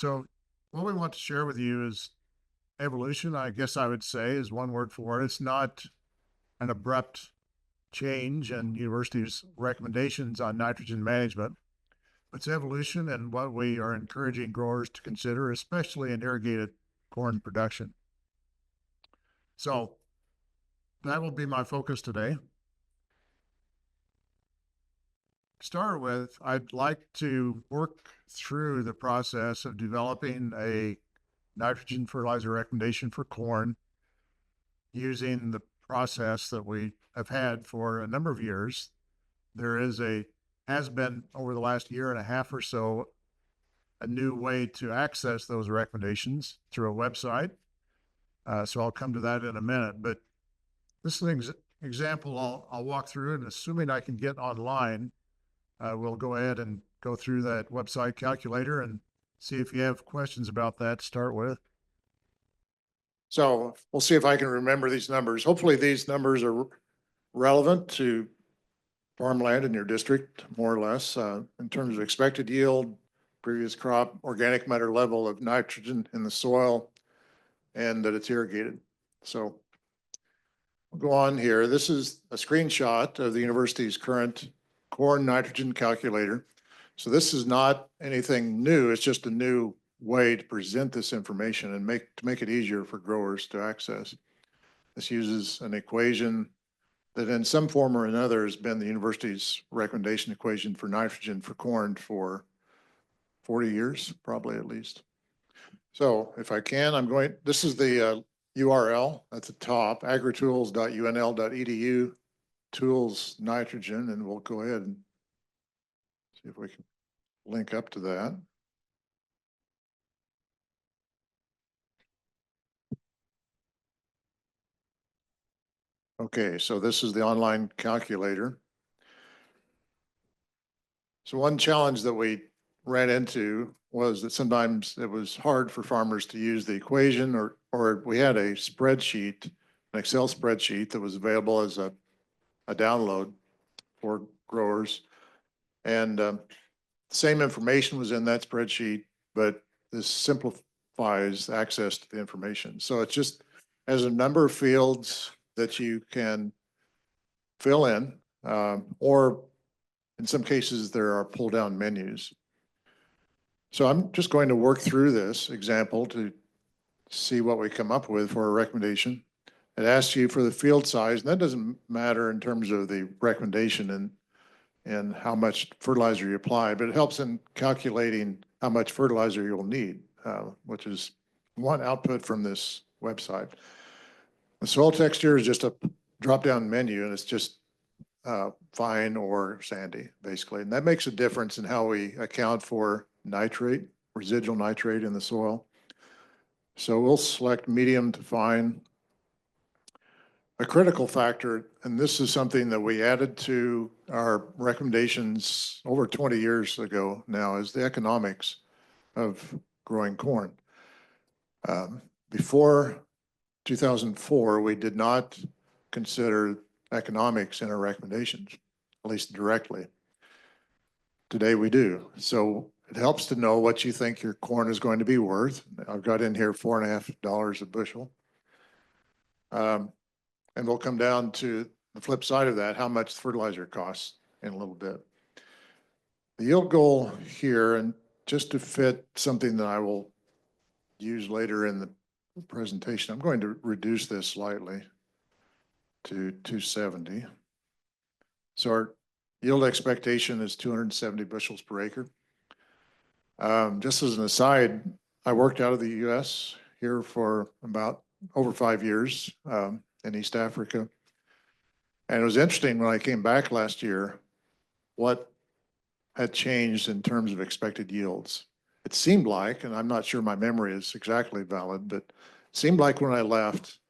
So what we want to share with you is evolution, I guess I would say, is one word for it. It's not an abrupt change in universities' recommendations on nitrogen management. It's evolution and what we are encouraging growers to consider, especially in irrigated corn production. So that will be my focus today. To start with, I'd like to work through the process of developing a nitrogen fertilizer recommendation for corn using the process that we have had for a number of years. There has been over the last year and a half or so, a new way to access those recommendations through a website. So I'll come to that in a minute, but this is an example I'll walk through, and assuming I can get online, we'll go ahead and go through that website calculator and see if you have questions about that to start with. So we'll see if I can remember these numbers. Hopefully these numbers are relevant to farmland in your district, more or less, in terms of expected yield, previous crop, organic matter level of nitrogen in the soil, and that it's irrigated. So we'll go on here. This is a screenshot of the university's current corn nitrogen calculator. So this is not anything new. It's just a new way to present this information and to make it easier for growers to access. This uses an equation that in some form or another has been the university's recommendation equation for nitrogen for corn for 40 years, probably at least. So if I can, this is the URL at the top, agritools.unl.edu, tools nitrogen, and we'll go ahead and see if we can link up to that. Okay, so this is the online calculator. So one challenge that we ran into was that sometimes it was hard for farmers to use the equation, or we had a spreadsheet, an Excel spreadsheet that was available as a download for growers. And same information was in that spreadsheet, but this simplifies access to the information. So it just has a number of fields that you can fill in, or in some cases there are pull down menus. So I'm just going to work through this example to see what we come up with for a recommendation. It asks you for the field size, and that doesn't matter in terms of the recommendation and how much fertilizer you apply, but it helps in calculating how much fertilizer you'll need, which is one output from this website. The soil texture is just a drop-down menu, and it's just fine or sandy, basically. And that makes a difference in how we account for nitrate, residual nitrate in the soil. So we'll select medium to fine. A critical factor, and this is something that we added to our recommendations over 20 years ago now, is the economics of growing corn. Before 2004, we did not consider economics in our recommendations, at least directly. Today we do. So it helps to know what you think your corn is going to be worth. I've got in here $4.50 a bushel. And we'll come down to the flip side of that, how much fertilizer costs in a little bit. The yield goal here, and just to fit something that I will use later in the presentation, I'm going to reduce this slightly to 270. So our yield expectation is 270 bushels per acre. Just as an aside, I worked out of the US here for about over 5 years in East Africa. And it was interesting when I came back last year, what had changed in terms of expected yields. It seemed like, and I'm not sure my memory is exactly valid, but it seemed like when I left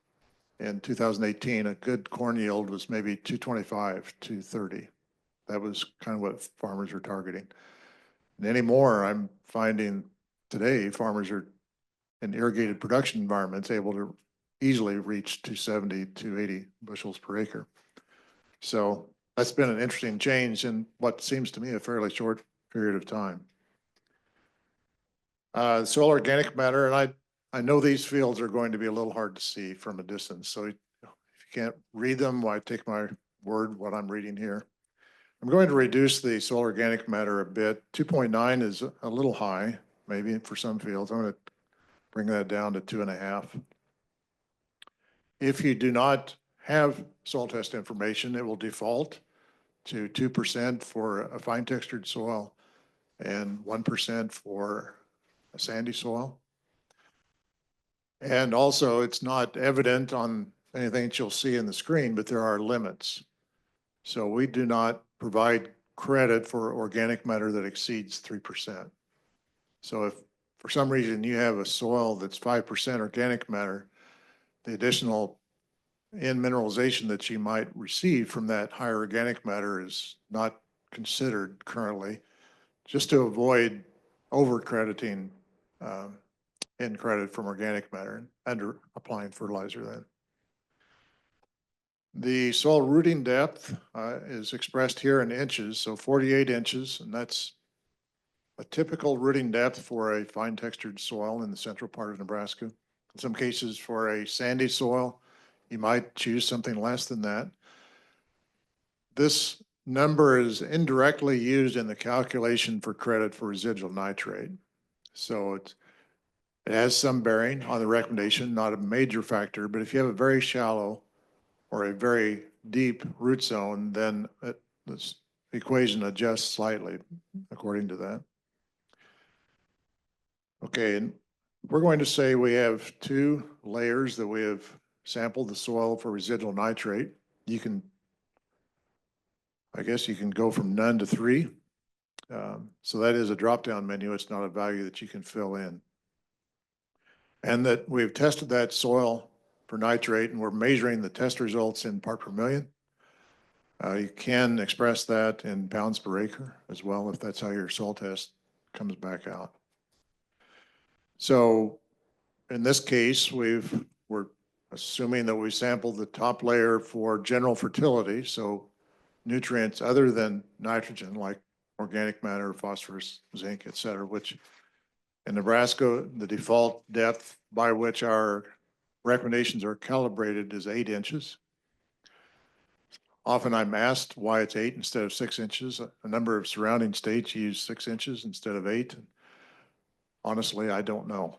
in 2018, a good corn yield was maybe 225, 230. That was kind of what farmers were targeting. And anymore, I'm finding today farmers are in irrigated production environments able to easily reach 270, 280 bushels per acre. So that's been an interesting change in what seems to me a fairly short period of time. Soil organic matter, and I know these fields are going to be a little hard to see from a distance. So if you can't read them, I take my word what I'm reading here. I'm going to reduce the soil organic matter a bit. 2.9 is a little high, maybe for some fields. I'm going to bring that down to 2.5. If you do not have soil test information, it will default to 2% for a fine textured soil and 1% for a sandy soil. And also, it's not evident on anything that you'll see in the screen, but there are limits. So we do not provide credit for organic matter that exceeds 3%. So if for some reason you have a soil that's 5% organic matter, the additional in mineralization that you might receive from that higher organic matter is not considered currently, just to avoid over-crediting in credit from organic matter and under applying fertilizer then. The soil rooting depth is expressed here in inches, so 48 inches, and that's a typical rooting depth for a fine textured soil in the central part of Nebraska. In some cases, for a sandy soil, you might choose something less than that. This number is indirectly used in the calculation for credit for residual nitrate. So it has some bearing on the recommendation, not a major factor, but if you have a very shallow or a very deep root zone, then this equation adjusts slightly according to that. Okay, and we're going to say we have 2 layers that we have sampled the soil for residual nitrate. You can, I guess you can go from none to 3. So that is a drop-down menu. It's not a value that you can fill in. And that we've tested that soil for nitrate, and we're measuring the test results in part per million. You can express that in pounds per acre as well, if that's how your soil test comes back out. So in this case, we're assuming that we sampled the top layer for general fertility, so nutrients other than nitrogen, like organic matter, phosphorus, zinc, et cetera, which in Nebraska, the default depth by which our recommendations are calibrated is 8 inches. Often I'm asked why it's 8 instead of 6 inches. A number of surrounding states use 6 inches instead of 8. Honestly, I don't know.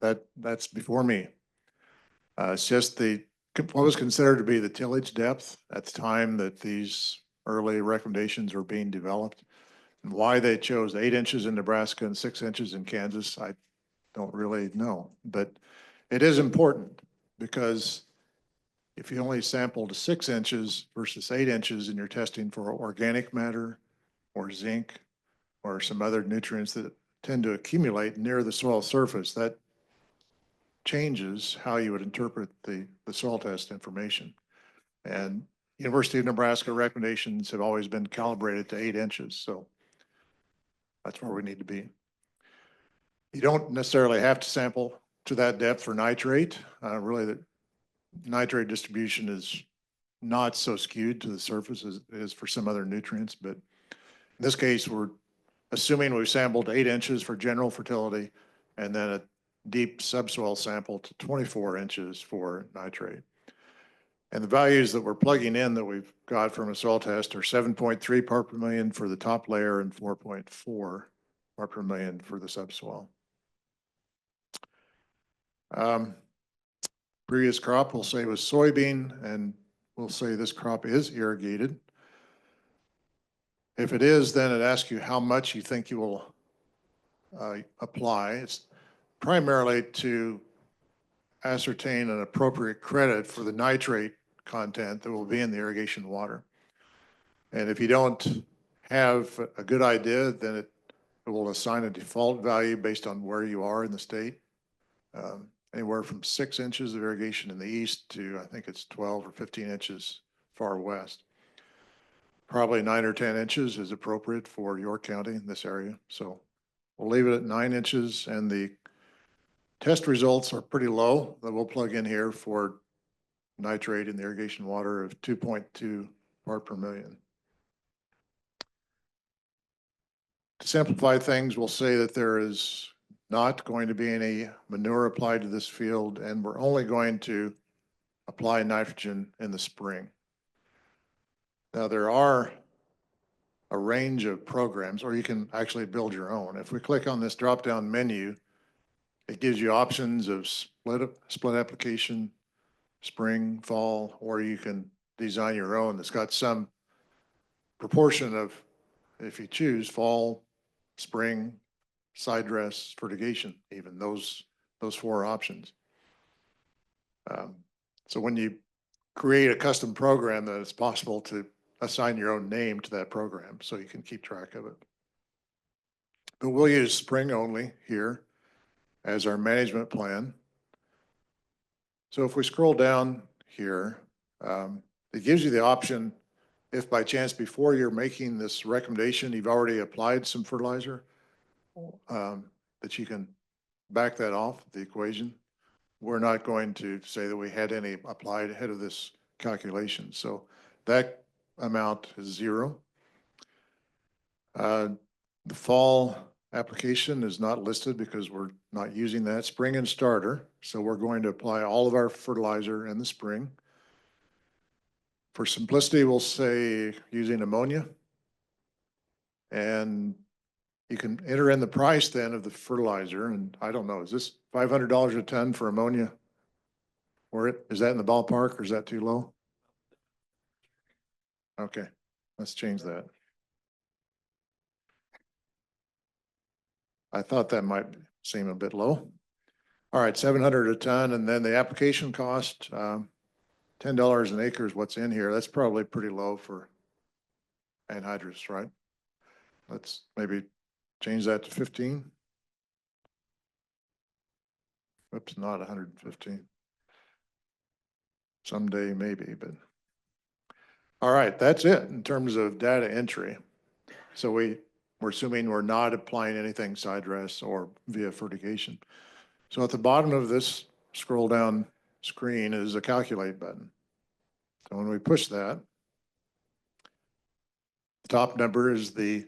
That's before me. It's just what was considered to be the tillage depth at the time that these early recommendations were being developed. And why they chose 8 inches in Nebraska and 6 inches in Kansas, I don't really know. But it is important because if you only sampled 6 inches versus 8 inches and you're testing for organic matter or zinc or some other nutrients that tend to accumulate near the soil surface, that changes how you would interpret the soil test information. And University of Nebraska recommendations have always been calibrated to 8 inches. So that's where we need to be. You don't necessarily have to sample to that depth for nitrate. Really, the nitrate distribution is not so skewed to the surface as it is for some other nutrients. But in this case, we're assuming we've sampled 8 inches for general fertility and then a deep subsoil sample to 24 inches for nitrate. And the values that we're plugging in that we've got from a soil test are 7.3 part per million for the top layer and 4.4 part per million for the subsoil. Previous crop we'll say was soybean, and we'll say this crop is irrigated. If it is, then it asks you how much you think you will apply. It's primarily to ascertain an appropriate credit for the nitrate content that will be in the irrigation water. And if you don't have a good idea, then it will assign a default value based on where you are in the state. Anywhere from 6 inches of irrigation in the east to I think it's 12 or 15 inches far west. Probably 9 or 10 inches is appropriate for York County in this area. So we'll leave it at 9 inches, and the test results are pretty low that we'll plug in here for nitrate in the irrigation water of 2.2 part per million. To simplify things, we'll say that there is not going to be any manure applied to this field, and we're only going to apply nitrogen in the spring. Now, there are a range of programs, or you can actually build your own. If we click on this drop-down menu, it gives you options of split application, spring, fall, or you can design your own. It's got some proportion of, if you choose, fall, spring, side dress, fertigation, even those four options. So when you create a custom program, that it's possible to assign your own name to that program so you can keep track of it. But we'll use spring only here as our management plan. So if we scroll down here, it gives you the option, if by chance before you're making this recommendation, you've already applied some fertilizer, that you can back that off the equation. We're not going to say that we had any applied ahead of this calculation. So that amount is 0. The fall application is not listed because we're not using that. Spring and starter. So we're going to apply all of our fertilizer in the spring. For simplicity, we'll say using ammonia. And you can enter in the price then of the fertilizer. And I don't know, is this $500 a ton for ammonia? Or is that in the ballpark or is that too low? Okay, let's change that. I thought that might seem a bit low. All right, 700 a ton, and then the application cost, $10 an acre is what's in here. That's probably pretty low for anhydrous, right? Let's maybe change that to 15. Oops, not 115. Someday maybe, but. All right, that's it in terms of data entry. So we're assuming we're not applying anything side dress or via fertigation. So at the bottom of this scroll down screen is a calculate button. So when we push that, the top number is the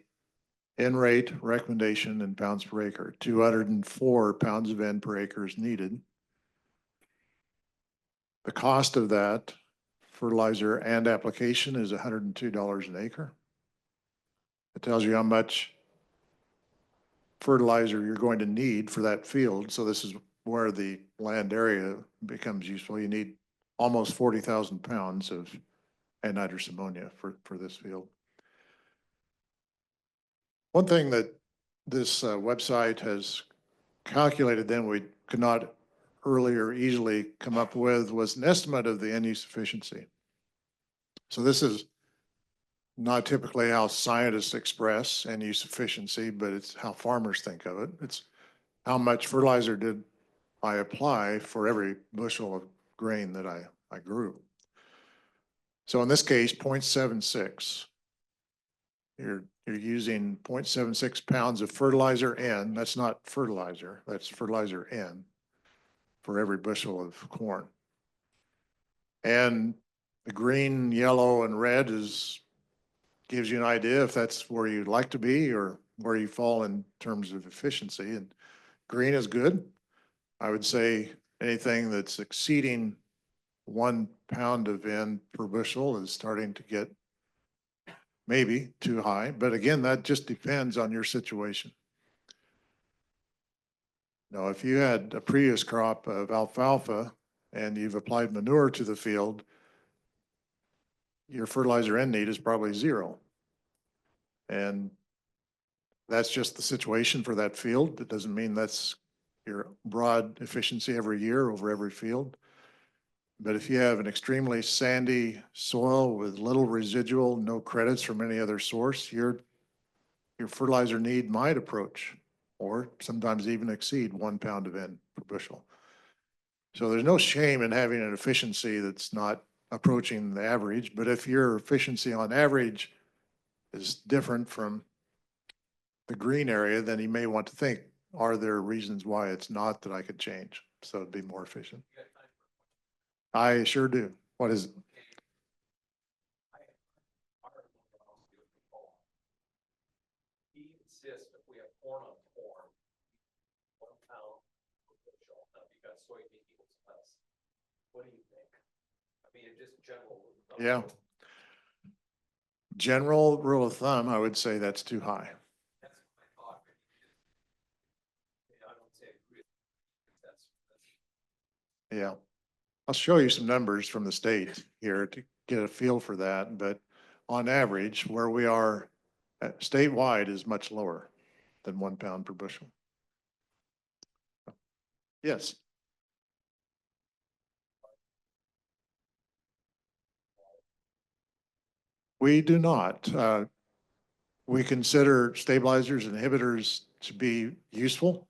N rate recommendation in pounds per acre. 204 pounds of N per acre is needed. The cost of that fertilizer and application is $102 an acre. It tells you how much fertilizer you're going to need for that field. So this is where the land area becomes useful. You need almost 40,000 pounds of anhydrous ammonia for this field. One thing that this website has calculated then we could not earlier easily come up with was an estimate of the end-use efficiency. So this is not typically how scientists express end-use efficiency, but it's how farmers think of it. It's how much fertilizer did I apply for every bushel of grain that I grew. So in this case, 0.76. You're using 0.76 pounds of fertilizer N. That's not fertilizer, that's fertilizer N for every bushel of corn. And the green, yellow, and red gives you an idea if that's where you'd like to be or where you fall in terms of efficiency. And green is good. I would say anything that's exceeding 1 pound of N per bushel is starting to get maybe too high. But again, that just depends on your situation. Now, if you had a previous crop of alfalfa and you've applied manure to the field, your fertilizer N need is probably 0. And that's just the situation for that field. That doesn't mean that's your broad efficiency every year over every field. But if you have an extremely sandy soil with little residual, no credits from any other source, your fertilizer need might approach or sometimes even exceed 1 pound of N per bushel. So there's no shame in having an efficiency that's not approaching the average, but if your efficiency on average is different from the green area, then you may want to think, are there reasons why it's not that I could change so it'd be more efficient? I sure do. What is it? He insists if we have corn on corn, 1 What do you think? I mean, just general. Yeah. General rule of thumb, I would say that's too high. That's what I thought. I don't say agree. That's. Yeah. I'll show you some numbers from the state here to get a feel for that, but on average, where we are statewide is much lower than 1 pound per bushel. Yes. We do not. We consider stabilizers and inhibitors to be useful.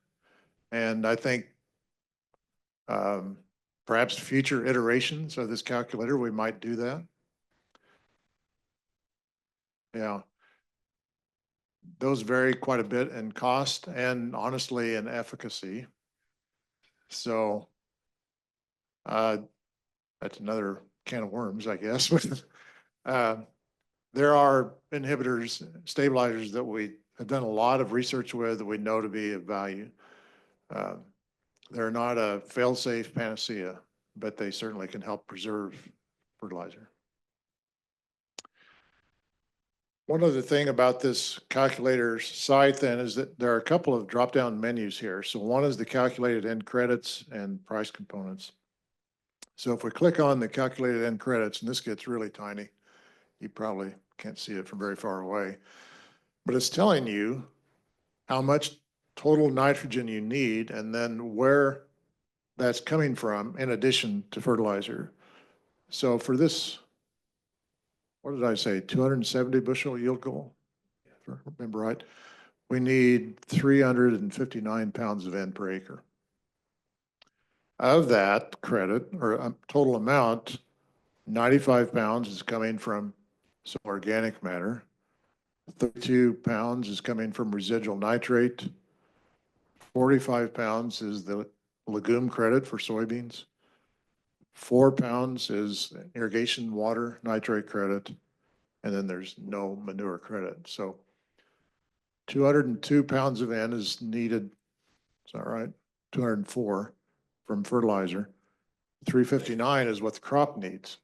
And I think um, perhaps future iterations of this calculator, we might do that. Yeah. Those vary quite a bit in cost and honestly in efficacy. So that's another can of worms, I guess. There are inhibitors, stabilizers that we have done a lot of research with that we know to be of value. They're not a fail-safe panacea, but they certainly can help preserve fertilizer. One other thing about this calculator site then is that there are a couple of drop-down menus here. So one is the calculated end credits and price components. So if we click on the calculated end credits, and this gets really tiny, you probably can't see it from very far away, but it's telling you how much total nitrogen you need and then where that's coming from in addition to fertilizer. So for this, what did I say, 270 bushel yield goal? If I remember right, we need 359 pounds of N per acre. Of that credit or total amount, 95 pounds is coming from some organic matter. 32 pounds is coming from residual nitrate. 45 pounds is the legume credit for soybeans. 4 pounds is irrigation water nitrate credit. And then there's no manure credit. So 202 pounds of N is needed. Is that right? 204 from fertilizer. 359 is what the crop needs.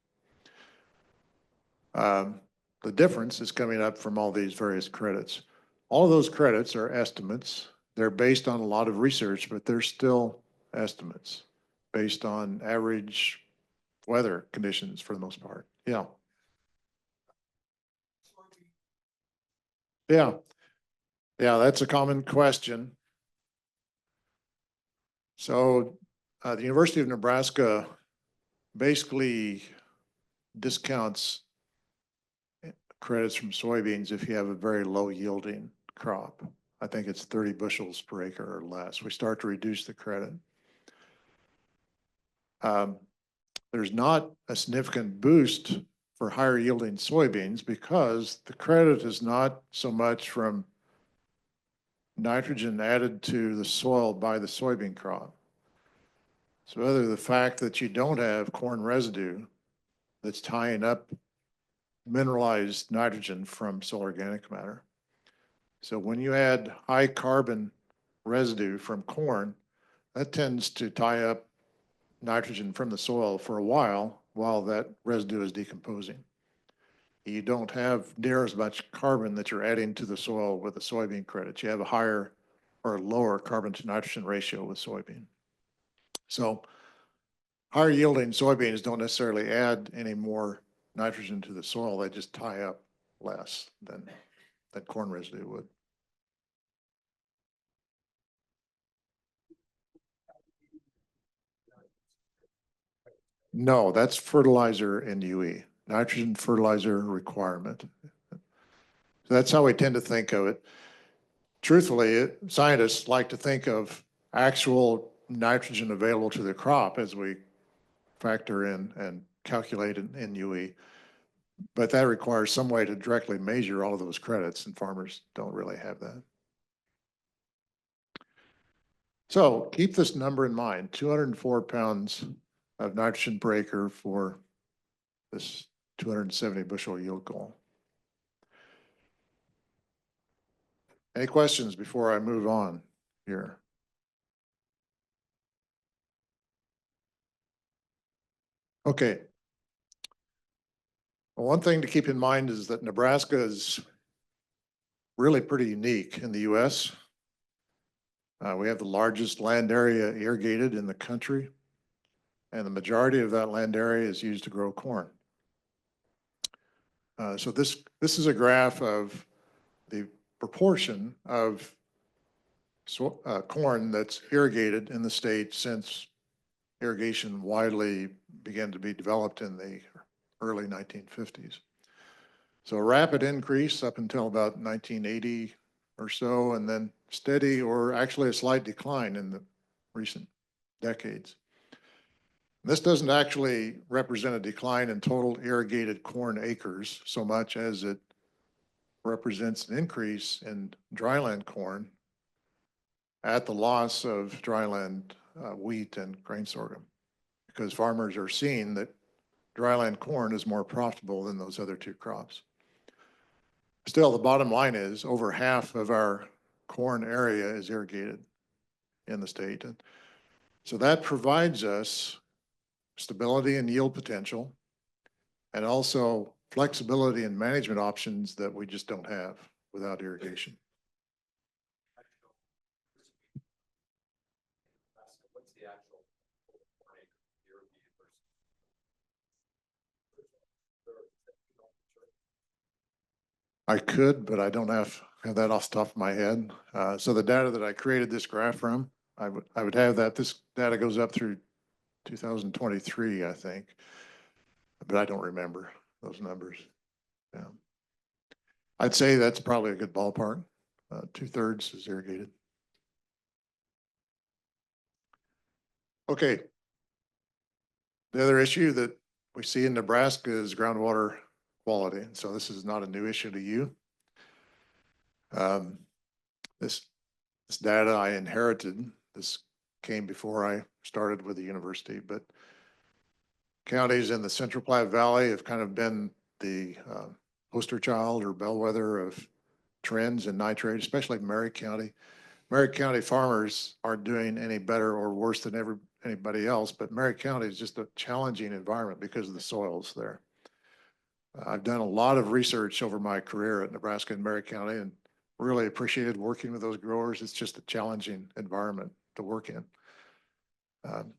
The difference is coming up from all these various credits. All of those credits are estimates. They're based on a lot of research, but they're still estimates based on average weather conditions for the most part. Yeah. Yeah. Yeah, that's a common question. So the University of Nebraska basically discounts credits from soybeans if you have a very low yielding crop. I think it's 30 bushels per acre or less. We start to reduce the credit. There's not a significant boost for higher yielding soybeans because the credit is not so much from nitrogen added to the soil by the soybean crop. So whether the fact that you don't have corn residue that's tying up mineralized nitrogen from soil organic matter. So when you add high carbon residue from corn, that tends to tie up nitrogen from the soil for a while that residue is decomposing. You don't have near as much carbon that you're adding to the soil with the soybean credits. You have a higher or lower carbon to nitrogen ratio with soybean. So higher yielding soybeans don't necessarily add any more nitrogen to the soil. They just tie up less than corn residue would. No, that's fertilizer and UE, nitrogen fertilizer requirement. So that's how we tend to think of it. Truthfully, scientists like to think of actual nitrogen available to the crop as we factor in and calculate in UE. But that requires some way to directly measure all of those credits, and farmers don't really have that. So keep this number in mind, 204 pounds of nitrogen per acre for this 270 bushel yield goal. Any questions before I move on here? Okay. Well, one thing to keep in mind is that Nebraska is really pretty unique in the US. We have the largest land area irrigated in the country, and the majority of that land area is used to grow corn. So this is a graph of the proportion of corn that's irrigated in the state since irrigation widely began to be developed in the early 1950s. So a rapid increase up until about 1980 or so, and then steady or actually a slight decline in the recent decades. This doesn't actually represent a decline in total irrigated corn acres so much as it represents an increase in dryland corn at the loss of dryland wheat and grain sorghum, because farmers are seeing that dryland corn is more profitable than those other two crops. Still, the bottom line is over half of our corn area is irrigated in the state. And so that provides us stability and yield potential, and also flexibility and management options that we just don't have without irrigation. What's the actual corn acre irrigated versus? I could, but I don't have that off the top of my head. So the data that I created this graph from, I would have that. This data goes up through 2023, I think, but I don't remember those numbers. Yeah. I'd say that's probably a good ballpark. 2/3 is irrigated. Okay. The other issue that we see in Nebraska is groundwater quality. So this is not a new issue to you. This data I inherited. This came before I started with the university, but counties in the Central Platte Valley have kind of been the poster child or bellwether of trends in nitrate, especially Merritt County. Merritt County farmers aren't doing any better or worse than anybody else, but Merritt County is just a challenging environment because of the soils there. I've done a lot of research over my career at Nebraska and Merritt County and really appreciated working with those growers. It's just a challenging environment to work in.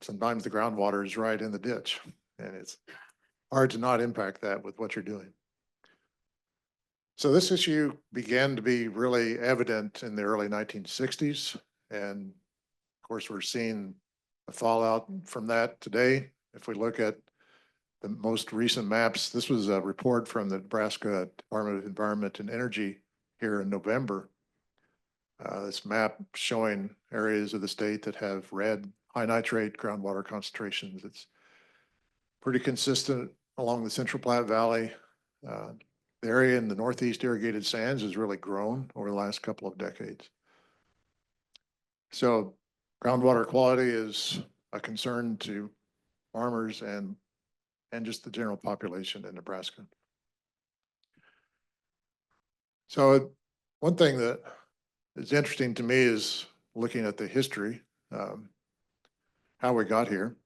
Sometimes the groundwater is right in the ditch, and it's hard to not impact that with what you're doing. So this issue began to be really evident in the early 1960s. And of course, we're seeing the fallout from that today. If we look at the most recent maps, this was a report from the Nebraska Department of Environment and Energy here in November. This map showing areas of the state that have red high nitrate groundwater concentrations. It's pretty consistent along the Central Platte Valley. The area in the northeast irrigated sands has really grown over the last couple of decades. So groundwater quality is a concern to farmers and just the general population in Nebraska. So one thing that is interesting to me is looking at the history, how we got here.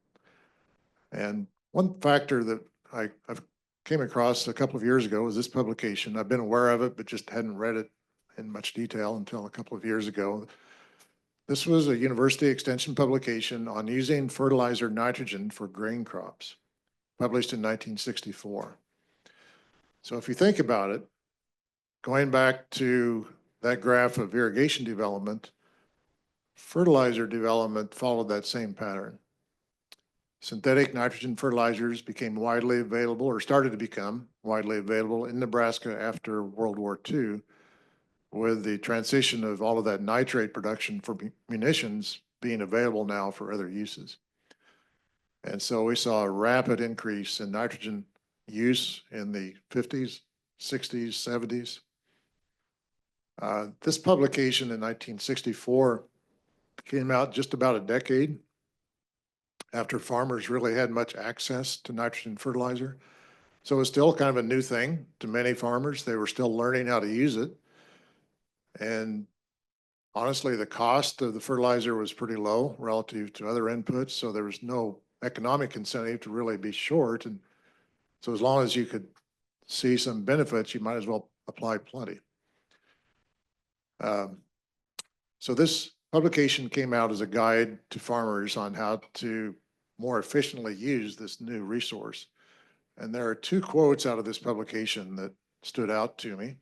And one factor that I've came across a couple of years ago was this publication. I've been aware of it, but just hadn't read it in much detail until a couple of years ago. This was a university extension publication on using fertilizer nitrogen for grain crops, published in 1964. So if you think about it, going back to that graph of irrigation development, fertilizer development followed that same pattern. Synthetic nitrogen fertilizers became widely available, or started to become widely available in Nebraska after World War II, with the transition of all of that nitrate production for munitions being available now for other uses. And so we saw a rapid increase in nitrogen use in the 50s, 60s, 70s. This publication in 1964 came out just about a decade after farmers really had much access to nitrogen fertilizer. So it was still kind of a new thing to many farmers. They were still learning how to use it. And honestly, the cost of the fertilizer was pretty low relative to other inputs. So there was no economic incentive to really be short. And so as long as you could see some benefits, you might as well apply plenty. So this publication came out as a guide to farmers on how to more efficiently use this new resource. And there are two quotes out of this publication that stood out to me.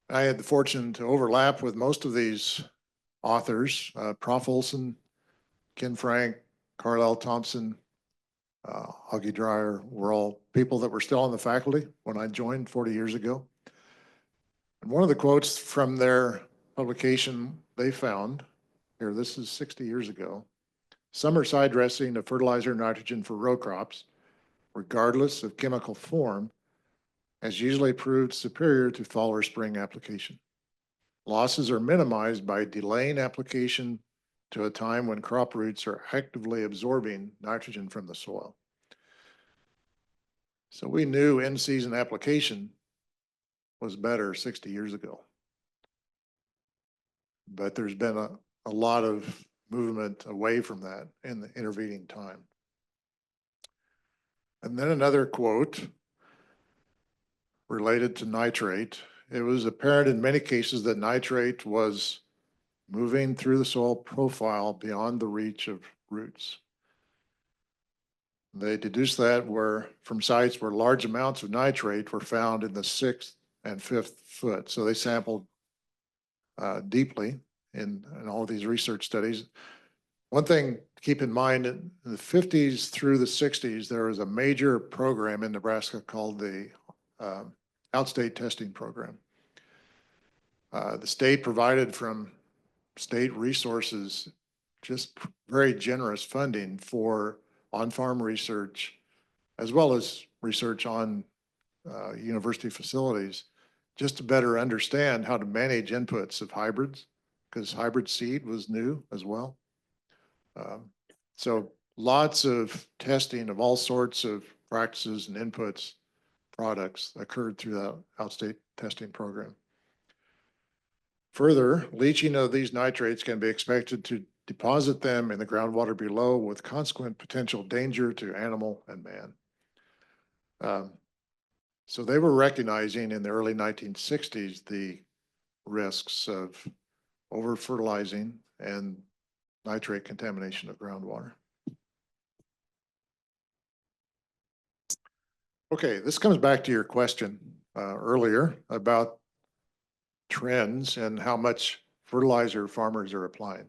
I had the fortune to overlap with most of these authors, Prof. Olson, Ken Frank, Carlisle Thompson, Augie Dreyer were all people that were still on the faculty when I joined 40 years ago. And one of the quotes from their publication they found, here, this is 60 years ago, summer side dressing of fertilizer nitrogen for row crops, regardless of chemical form, has usually proved superior to fall or spring application. Losses are minimized by delaying application to a time when crop roots are actively absorbing nitrogen from the soil. So we knew in-season application was better 60 years ago. But there's been a lot of movement away from that in the intervening time. And then another quote related to nitrate. It was apparent in many cases that nitrate was moving through the soil profile beyond the reach of roots. They deduced that from sites where large amounts of nitrate were found in the 6th and 5th foot. So they sampled deeply in all of these research studies. One thing to keep in mind, in the 50s through the 60s, there was a major program in Nebraska called the Outstate Testing Program. The state provided from state resources just very generous funding for on-farm research, as well as research on university facilities, just to better understand how to manage inputs of hybrids, because hybrid seed was new as well. So lots of testing of all sorts of practices and inputs, products occurred through the outstate testing program. Further, leaching of these nitrates can be expected to deposit them in the groundwater below with consequent potential danger to animal and man. So they were recognizing in the early 1960s the risks of over-fertilizing and nitrate contamination of groundwater. Okay, this comes back to your question earlier about trends and how much fertilizer farmers are applying.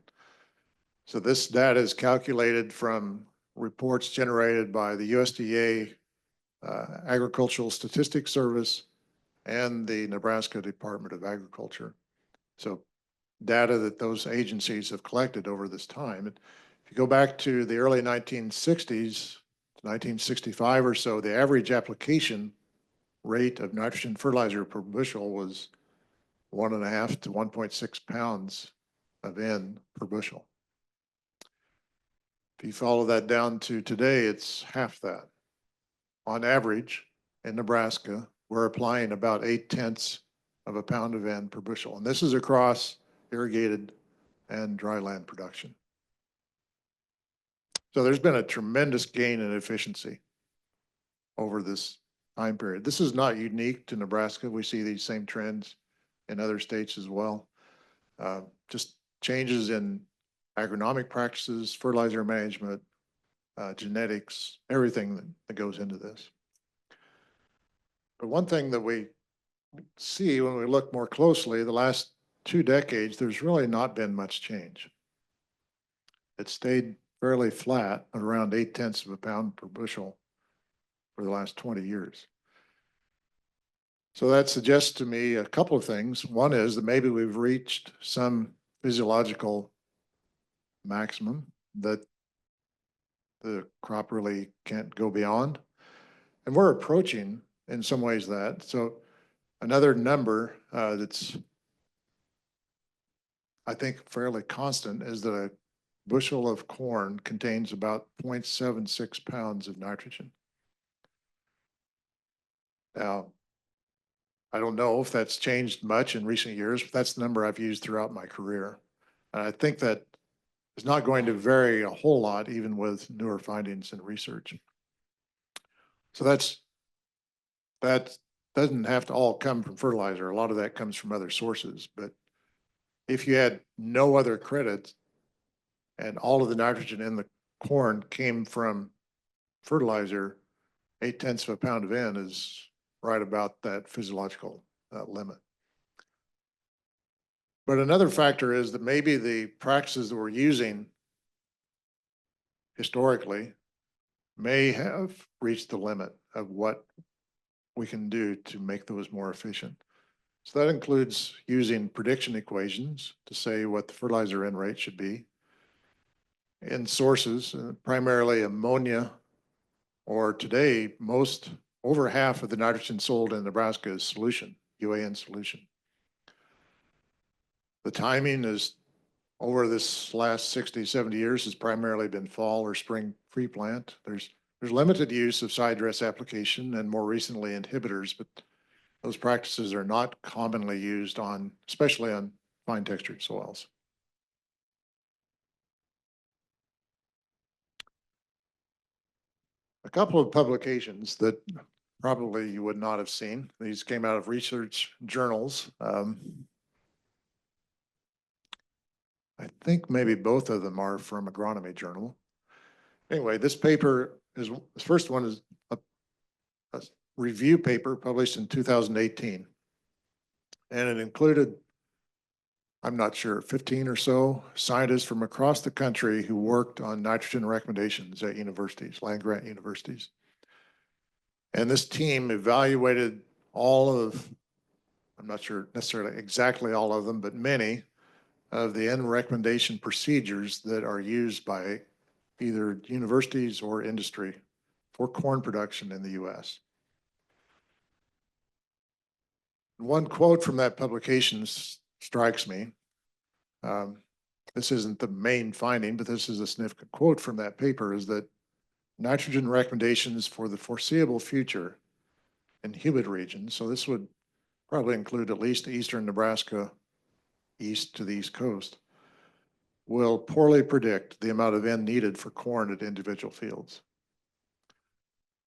So this data is calculated from reports generated by the USDA Agricultural Statistics Service and the Nebraska Department of Agriculture. So data that those agencies have collected over this time. If you go back to the early 1960s, 1965 or so, the average application rate of nitrogen fertilizer per bushel was 1.5 to 1.6 pounds of N per bushel. If you follow that down to today, it's half that. On average, in Nebraska, we're applying about 0.8 of a pound of N per bushel. And this is across irrigated and dry land production. So there's been a tremendous gain in efficiency over this time period. This is not unique to Nebraska. We see these same trends in other states as well. Just changes in agronomic practices, fertilizer management, genetics, everything that goes into this. But one thing that we see when we look more closely, the last 2 decades, there's really not been much change. It stayed fairly flat at around 0.8 of a pound per bushel for the last 20 years. So that suggests to me a couple of things. One is that maybe we've reached some physiological maximum that the crop really can't go beyond. And we're approaching in some ways that. So another number that's, I think, fairly constant is that a bushel of corn contains about 0.76 pounds of nitrogen. Now, I don't know if that's changed much in recent years, but that's the number I've used throughout my career. And I think that is not going to vary a whole lot, even with newer findings and research. So that doesn't have to all come from fertilizer. A lot of that comes from other sources. But if you had no other credits and all of the nitrogen in the corn came from fertilizer, 0.8 of a pound of N is right about that physiological limit. But another factor is that maybe the practices that we're using historically may have reached the limit of what we can do to make those more efficient. So that includes using prediction equations to say what the fertilizer N rate should be in sources, primarily ammonia, or today, over half of the nitrogen sold in Nebraska is solution, UAN solution. The timing is over this last 60, 70 years has primarily been fall or spring pre-plant. There's limited use of side dress application and more recently inhibitors, but those practices are not commonly used on, especially on fine textured soils. A couple of publications that probably you would not have seen. These came out of research journals. I think maybe both of them are from Agronomy Journal. Anyway, this paper is, the first one is a review paper published in 2018. And it included, I'm not sure, 15 or so scientists from across the country who worked on nitrogen recommendations at universities, land-grant universities. And this team evaluated all of, I'm not sure necessarily exactly all of them, but many of the N recommendation procedures that are used by either universities or industry for corn production in the U.S. One quote from that publication strikes me. This isn't the main finding, but this is a significant quote from that paper, is that nitrogen recommendations for the foreseeable future in humid regions, so this would probably include at least eastern Nebraska, east to the East Coast, will poorly predict the amount of N needed for corn at individual fields.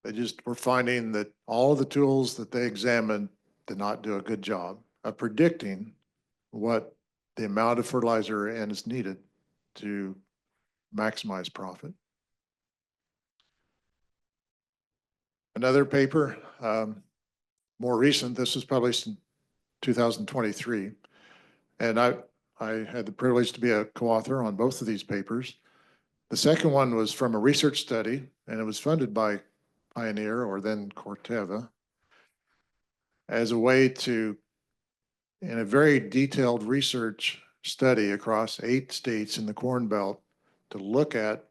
They just were finding that all of the tools that they examined did not do a good job of predicting what the amount of fertilizer N is needed to maximize profit. Another paper, more recent, this was published in 2023, and I had the privilege to be a co-author on both of these papers. The second one was from a research study, and it was funded by Pioneer, or then Corteva, as a way to, in a very detailed research study across 8 states in the Corn Belt, to look at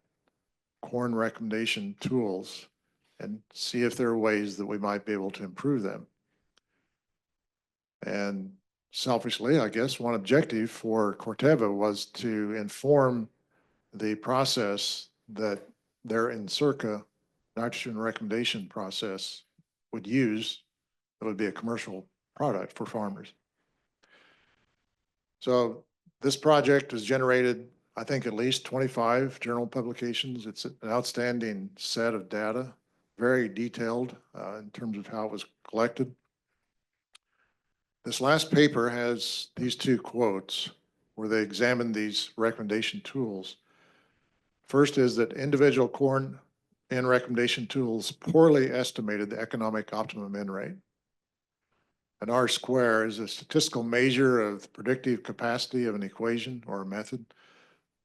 corn recommendation tools and see if there are ways that we might be able to improve them. And selfishly, I guess, one objective for Corteva was to inform the process that their Encirca nitrogen recommendation process would use. That would be a commercial product for farmers. So this project has generated, I think, at least 25 journal publications. It's an outstanding set of data, very detailed in terms of how it was collected. This last paper has these 2 quotes where they examined these recommendation tools. First is that individual corn N recommendation tools poorly estimated the economic optimum N rate. An R square is a statistical measure of the predictive capacity of an equation or a method.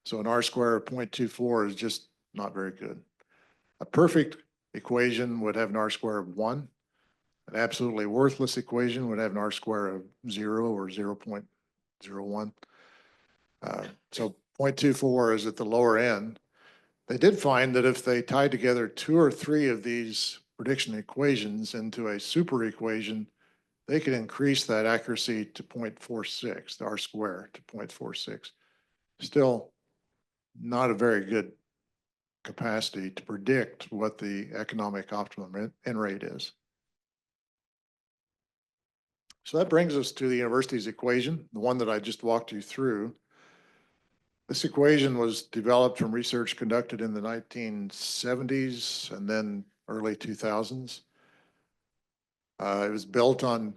So an R square of 0.24 is just not very good. A perfect equation would have an R square of 1. An absolutely worthless equation would have an R square of 0 or 0.01. So 0.24 is at the lower end. They did find that if they tied together 2 or 3 of these prediction equations into a super equation, they could increase that accuracy to 0.46, the R square to 0.46. Still not a very good capacity to predict what the economic optimum N rate is. So that brings us to the university's equation, the one that I just walked you through. This equation was developed from research conducted in the 1970s and then early 2000s. It was built on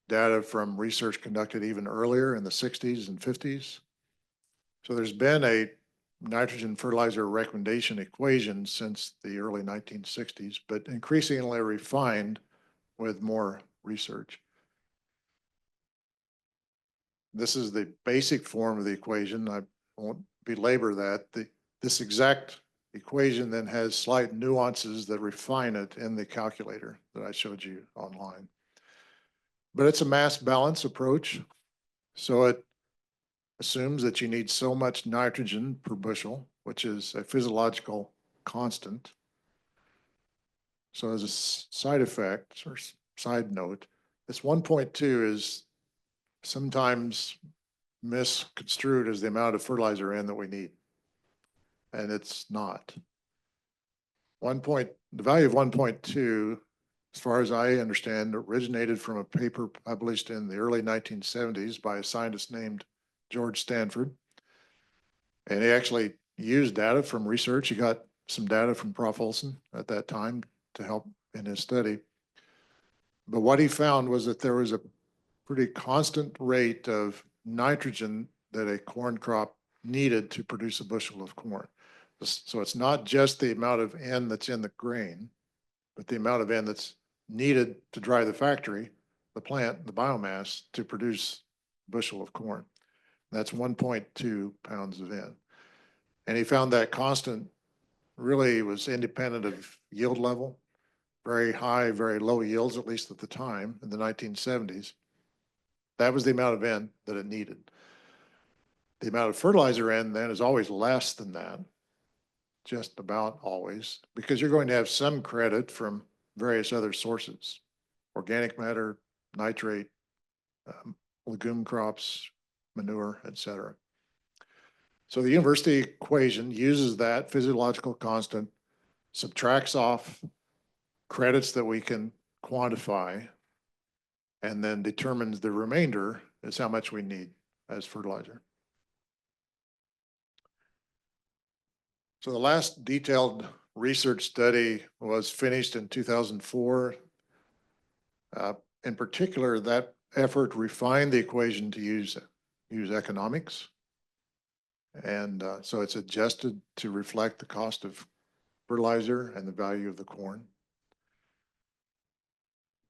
data from research conducted even earlier in the 60s and 50s. So there's been a nitrogen fertilizer recommendation equation since the early 1960s, but increasingly refined with more research. This is the basic form of the equation. I won't belabor that. This exact equation then has slight nuances that refine it in the calculator that I showed you online. But it's a mass balance approach. So it assumes that you need so much nitrogen per bushel, which is a physiological constant. So as a side effect or side note, this 1.2 is sometimes misconstrued as the amount of fertilizer N that we need. And it's not. The value of 1.2, as far as I understand, originated from a paper published in the early 1970s by a scientist named George Stanford. And he actually used data from research. He got some data from Prof. Olson at that time to help in his study. But what he found was that there was a pretty constant rate of nitrogen that a corn crop needed to produce a bushel of corn. So it's not just the amount of N that's in the grain, but the amount of N that's needed to dry the factory, the plant, the biomass to produce a bushel of corn. That's 1.2 pounds of N. And he found that constant really was independent of yield level, very high, very low yields, at least at the time in the 1970s. That was the amount of N that it needed. The amount of fertilizer N then is always less than that, just about always, because you're going to have some credit from various other sources, organic matter, nitrate, legume crops, manure, etc. So the university equation uses that physiological constant, subtracts off credits that we can quantify, and then determines the remainder is how much we need as fertilizer. So the last detailed research study was finished in 2004. In particular, that effort refined the equation to use economics. And so it's adjusted to reflect the cost of fertilizer and the value of the corn.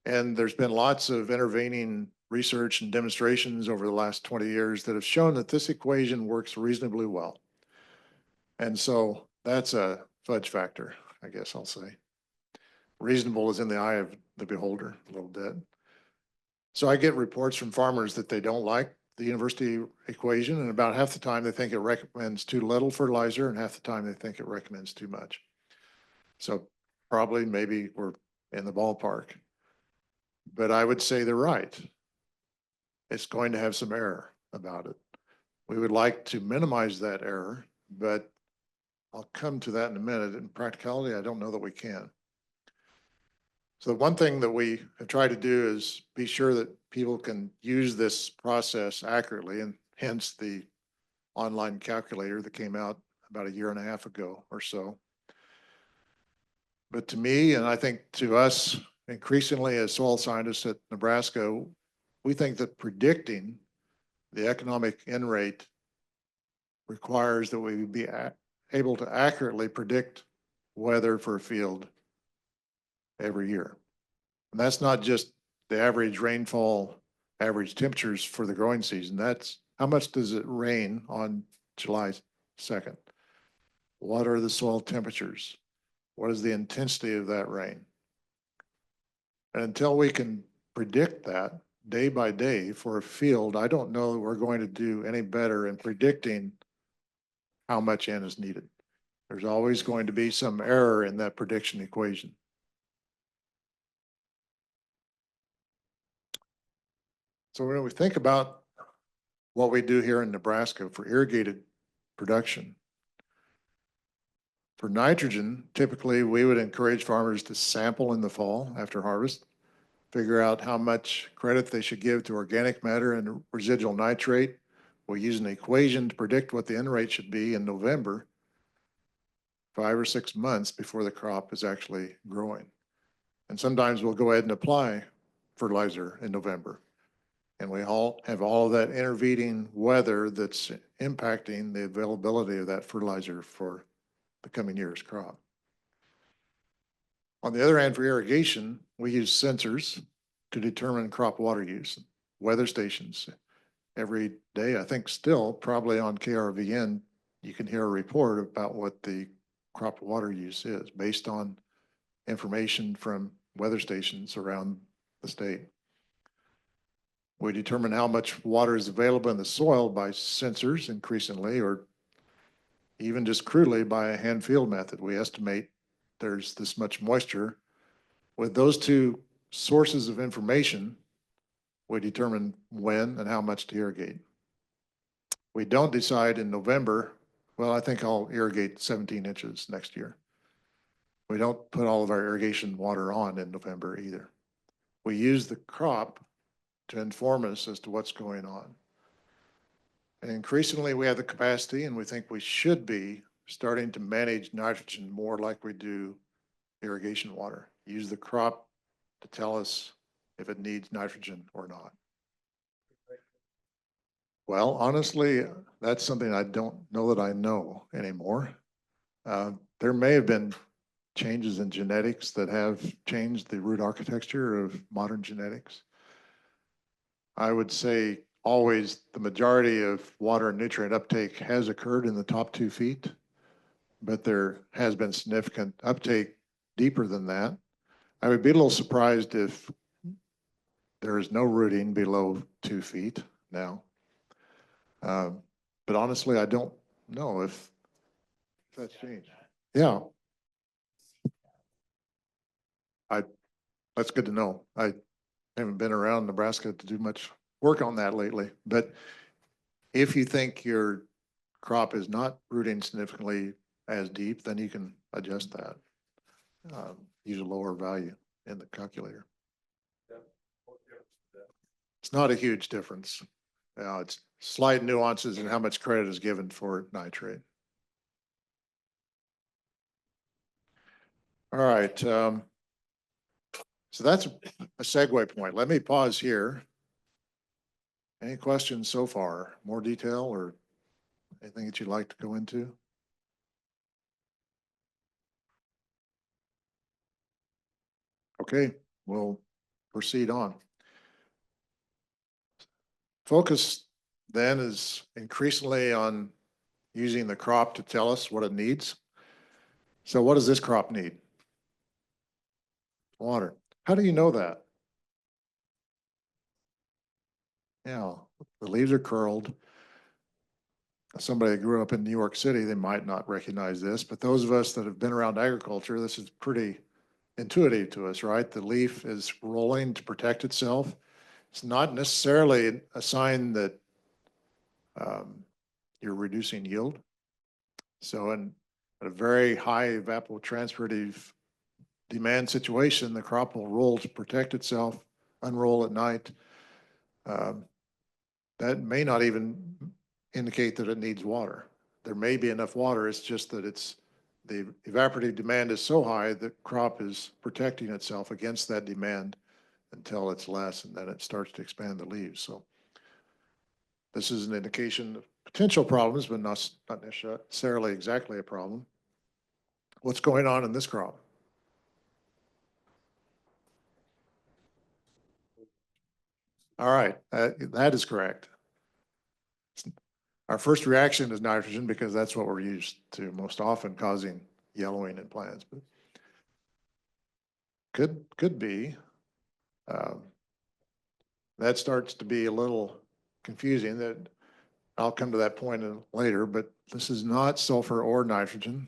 And there's been lots of intervening research and demonstrations over the last 20 years that have shown that this equation works reasonably well. And so that's a fudge factor, I guess I'll say. Reasonable is in the eye of the beholder a little bit. So I get reports from farmers that they don't like the university equation, and about half the time they think it recommends too little fertilizer, and half the time they think it recommends too much. So probably maybe we're in the ballpark. But I would say they're right. It's going to have some error about it. We would like to minimize that error, but I'll come to that in a minute. In practicality, I don't know that we can. So one thing that we have tried to do is be sure that people can use this process accurately, and hence the online calculator that came out about a year and a half ago or so. But to me, and I think to us increasingly as soil scientists at Nebraska, we think that predicting the economic N rate requires that we be able to accurately predict weather for a field every year. And that's not just the average rainfall, average temperatures for the growing season. That's how much does it rain on July 2nd? What are the soil temperatures? What is the intensity of that rain? And until we can predict that day by day for a field, I don't know that we're going to do any better in predicting how much N is needed. There's always going to be some error in that prediction equation. So when we think about what we do here in Nebraska for irrigated production, for nitrogen, typically we would encourage farmers to sample in the fall after harvest, figure out how much credit they should give to organic matter and residual nitrate We use an equation to predict what the N rate should be in November, 5 or 6 months before the crop is actually growing. And sometimes we'll go ahead and apply fertilizer in November. And we all have all of that intervening weather that's impacting the availability of that fertilizer for the coming year's crop. On the other hand, for irrigation, we use sensors to determine crop water use, weather stations. Every day, I think still probably on KRVN, you can hear a report about what the crop water use is based on information from weather stations around the state. We determine how much water is available in the soil by sensors increasingly, or even just crudely by a hand field method. We estimate there's this much moisture. With those two sources of information, we determine when and how much to irrigate. We don't decide in November, well, I think I'll irrigate 17 inches next year. We don't put all of our irrigation water on in November either. We use the crop to inform us as to what's going on. And increasingly, we have the capacity, and we think we should be starting to manage nitrogen more like we do irrigation water. Use the crop to tell us if it needs nitrogen or not. Well, honestly, that's something I don't know that I know anymore. There may have been changes in genetics that have changed the root architecture of modern genetics. I would say always the majority of water and nutrient uptake has occurred in the top 2 feet, but there has been significant uptake deeper than that. I would be a little surprised if there is no rooting below 2 feet now. But honestly, I don't know if that's changed. Yeah. That's good to know. I haven't been around Nebraska to do much work on that lately, but if you think your crop is not rooting significantly as deep, then you can adjust that. Use a lower value in the calculator. It's not a huge difference. It's slight nuances in how much credit is given for nitrate. All right. So that's a segue point. Let me pause here. Any questions so far? More detail or anything that you'd like to go into? Okay, we'll proceed on. Focus then is increasingly on using the crop to tell us what it needs. So what does this crop need? Water. How do you know that? Yeah, the leaves are curled. Somebody that grew up in New York City, they might not recognize this, but those of us that have been around agriculture, this is pretty intuitive to us, right? The leaf is rolling to protect itself. It's not necessarily a sign that you're reducing yield. So in a very high evapotranspirative demand situation, the crop will roll to protect itself, unroll at night. That may not even indicate that it needs water. There may be enough water, it's just that the evaporative demand is so high that crop is protecting itself against that demand until it's less, and then it starts to expand the leaves. So this is an indication of potential problems, but not necessarily exactly a problem. What's going on in this crop? All right, that is correct. Our first reaction is nitrogen because that's what we're used to most often causing yellowing in plants. But could be. That starts to be a little confusing. That I'll come to that point later, but this is not sulfur or nitrogen.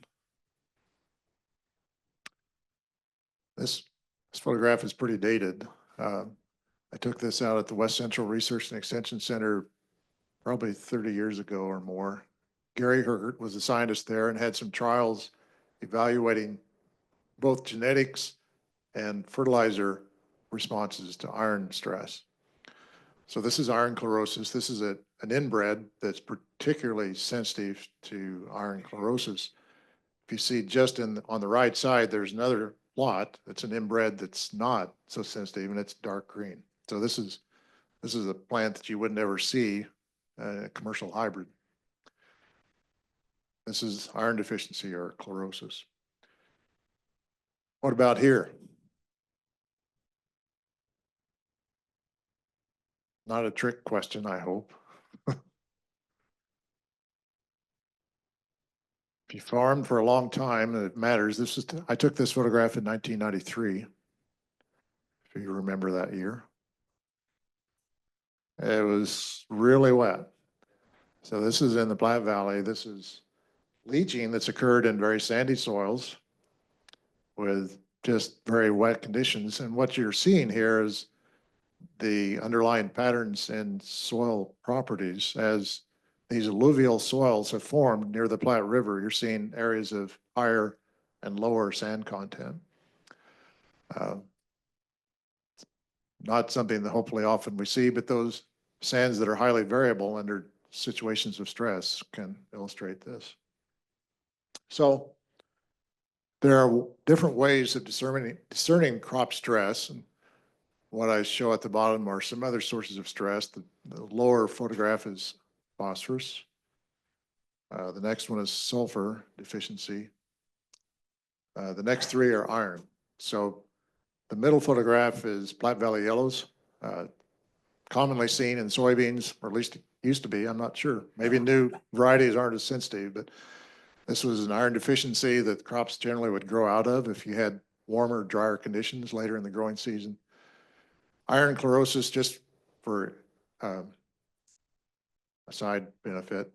This photograph is pretty dated. I took this out at the West Central Research and Extension Center probably 30 years ago or more. Gary Hergert was a scientist there and had some trials evaluating both genetics and fertilizer responses to iron stress. So this is iron chlorosis. This is an inbred that's particularly sensitive to iron chlorosis. If you see just on the right side, there's another plot that's an inbred that's not so sensitive, and it's dark green. So this is a plant that you would never see a commercial hybrid. This is iron deficiency or chlorosis. What about here? Not a trick question, I hope. If you farmed for a long time, it matters. I took this photograph in 1993, if you remember that year. It was really wet. So this is in the Platte Valley. This is leaching that's occurred in very sandy soils with just very wet conditions. And what you're seeing here is the underlying patterns in soil properties as these alluvial soils have formed near the Platte River. You're seeing areas of higher and lower sand content. Not something that hopefully often we see, but those sands that are highly variable under situations of stress can illustrate this. So there are different ways of discerning crop stress. And what I show at the bottom are some other sources of stress. The lower photograph is phosphorus. The next one is sulfur deficiency. The next three are iron. So the middle photograph is Platte Valley yellows, commonly seen in soybeans, or at least it used to be. I'm not sure. Maybe new varieties aren't as sensitive, but this was an iron deficiency that crops generally would grow out of if you had warmer, drier conditions later in the growing season. Iron chlorosis, just for a side benefit,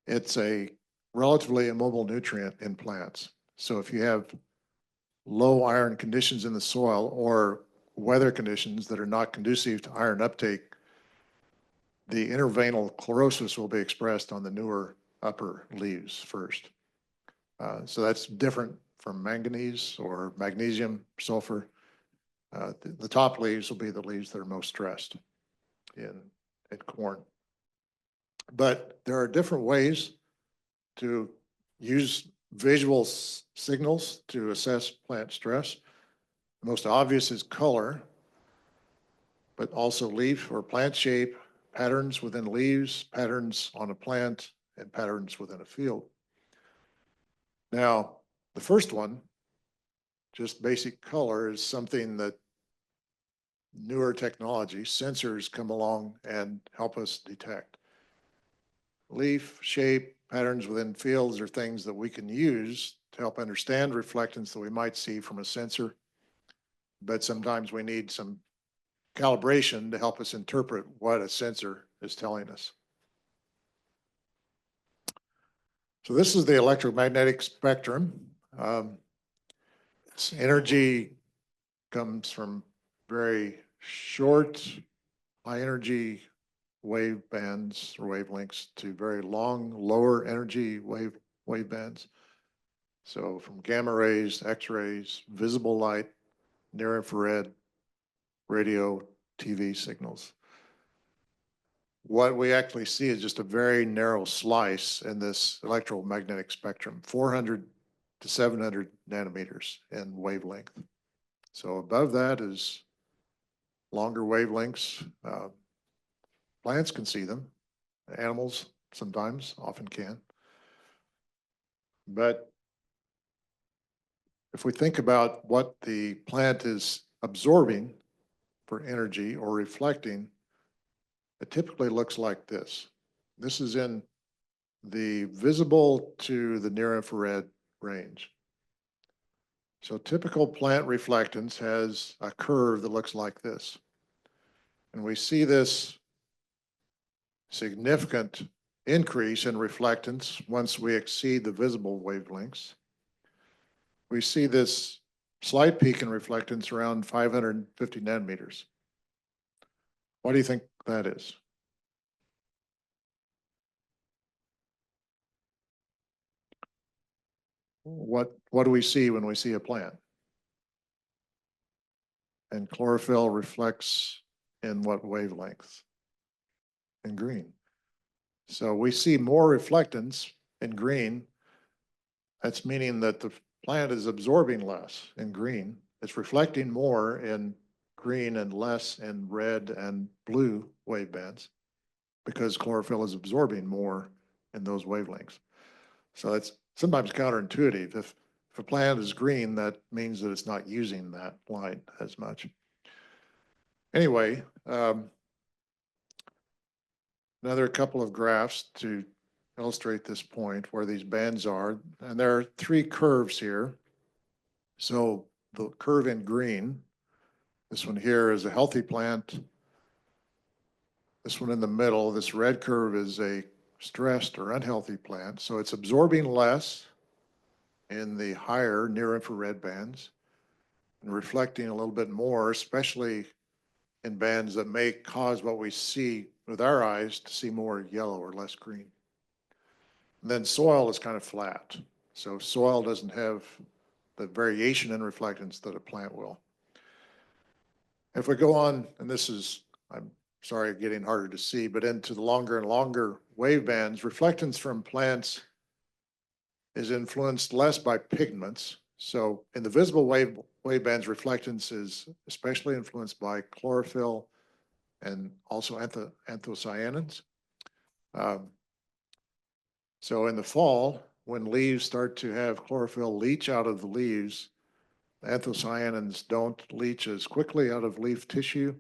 it's a relatively immobile nutrient in plants. So if you have low iron conditions in the soil or weather conditions that are not conducive to iron uptake, the interveinal chlorosis will be expressed on the newer upper leaves first. So that's different from manganese or magnesium, sulfur. The top leaves will be the leaves that are most stressed in corn. But there are different ways to use visual signals to assess plant stress. The most obvious is color, but also leaf or plant shape, patterns within leaves, patterns on a plant, and patterns within a field. Now, the first one, just basic color, is something that newer technology, sensors come along and help us detect. Leaf shape, patterns within fields are things that we can use to help understand reflectance that we might see from a sensor, but sometimes we need some calibration to help us interpret what a sensor is telling us. So this is the electromagnetic spectrum. Its energy comes from very short, high energy wave bands or wavelengths to very long, lower energy wave bands. So from gamma rays, X-rays, visible light, near infrared, radio, TV signals. What we actually see is just a very narrow slice in this electromagnetic spectrum, 400 to 700 nanometers in wavelength. So above that is longer wavelengths. Plants can see them. Animals sometimes, often can. But if we think about what the plant is absorbing for energy or reflecting, it typically looks like this. This is in the visible to the near infrared range. So typical plant reflectance has a curve that looks like this. And we see this significant increase in reflectance once we exceed the visible wavelengths. We see this slight peak in reflectance around 550 nanometers. What do you think that is? What do we see when we see a plant? And chlorophyll reflects in what wavelengths? In green. So we see more reflectance in green. That's meaning that the plant is absorbing less in green. It's reflecting more in green and less in red and blue wavebands because chlorophyll is absorbing more in those wavelengths. So it's sometimes counterintuitive. If a plant is green, that means that it's not using that light as much. Anyway, another couple of graphs to illustrate this point where these bands are. And there are three curves here. So the curve in green, this one here is a healthy plant. This one in the middle, this red curve is a stressed or unhealthy plant. So it's absorbing less in the higher near infrared bands and reflecting a little bit more, especially in bands that may cause what we see with our eyes to see more yellow or less green. And then soil is kind of flat. So soil doesn't have the variation in reflectance that a plant will. If we go on, and this is, I'm sorry, getting harder to see, but into the longer and longer wave bands, reflectance from plants is influenced less by pigments. So in the visible wave bands, reflectance is especially influenced by chlorophyll and also anthocyanins. So in the fall, when leaves start to have chlorophyll leach out of the leaves, anthocyanins don't leach as quickly out of leaf tissue.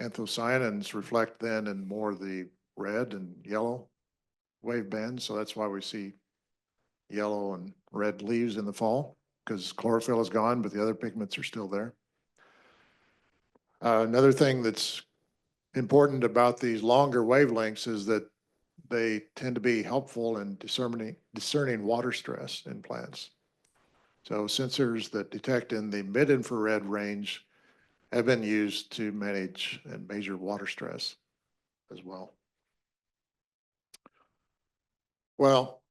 Anthocyanins reflect then in more the red and yellow wave bands. So that's why we see yellow and red leaves in the fall, because chlorophyll is gone, but the other pigments are still there. Another thing that's important about these longer wavelengths is that they tend to be helpful in discerning water stress in plants. So sensors that detect in the mid-infrared range have been used to manage and measure water stress as well. Well,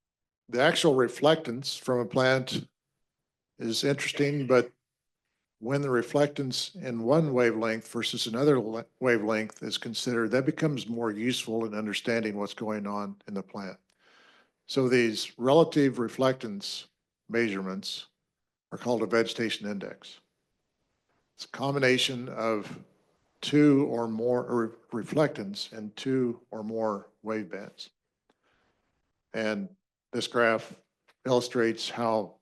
the actual reflectance from a plant is interesting, but when the reflectance in one wavelength versus another wavelength is considered, that becomes more useful in understanding what's going on in the plant. So these relative reflectance measurements are called a vegetation index. It's a combination of two or more reflectance in two or more wavebands. And this graph illustrates how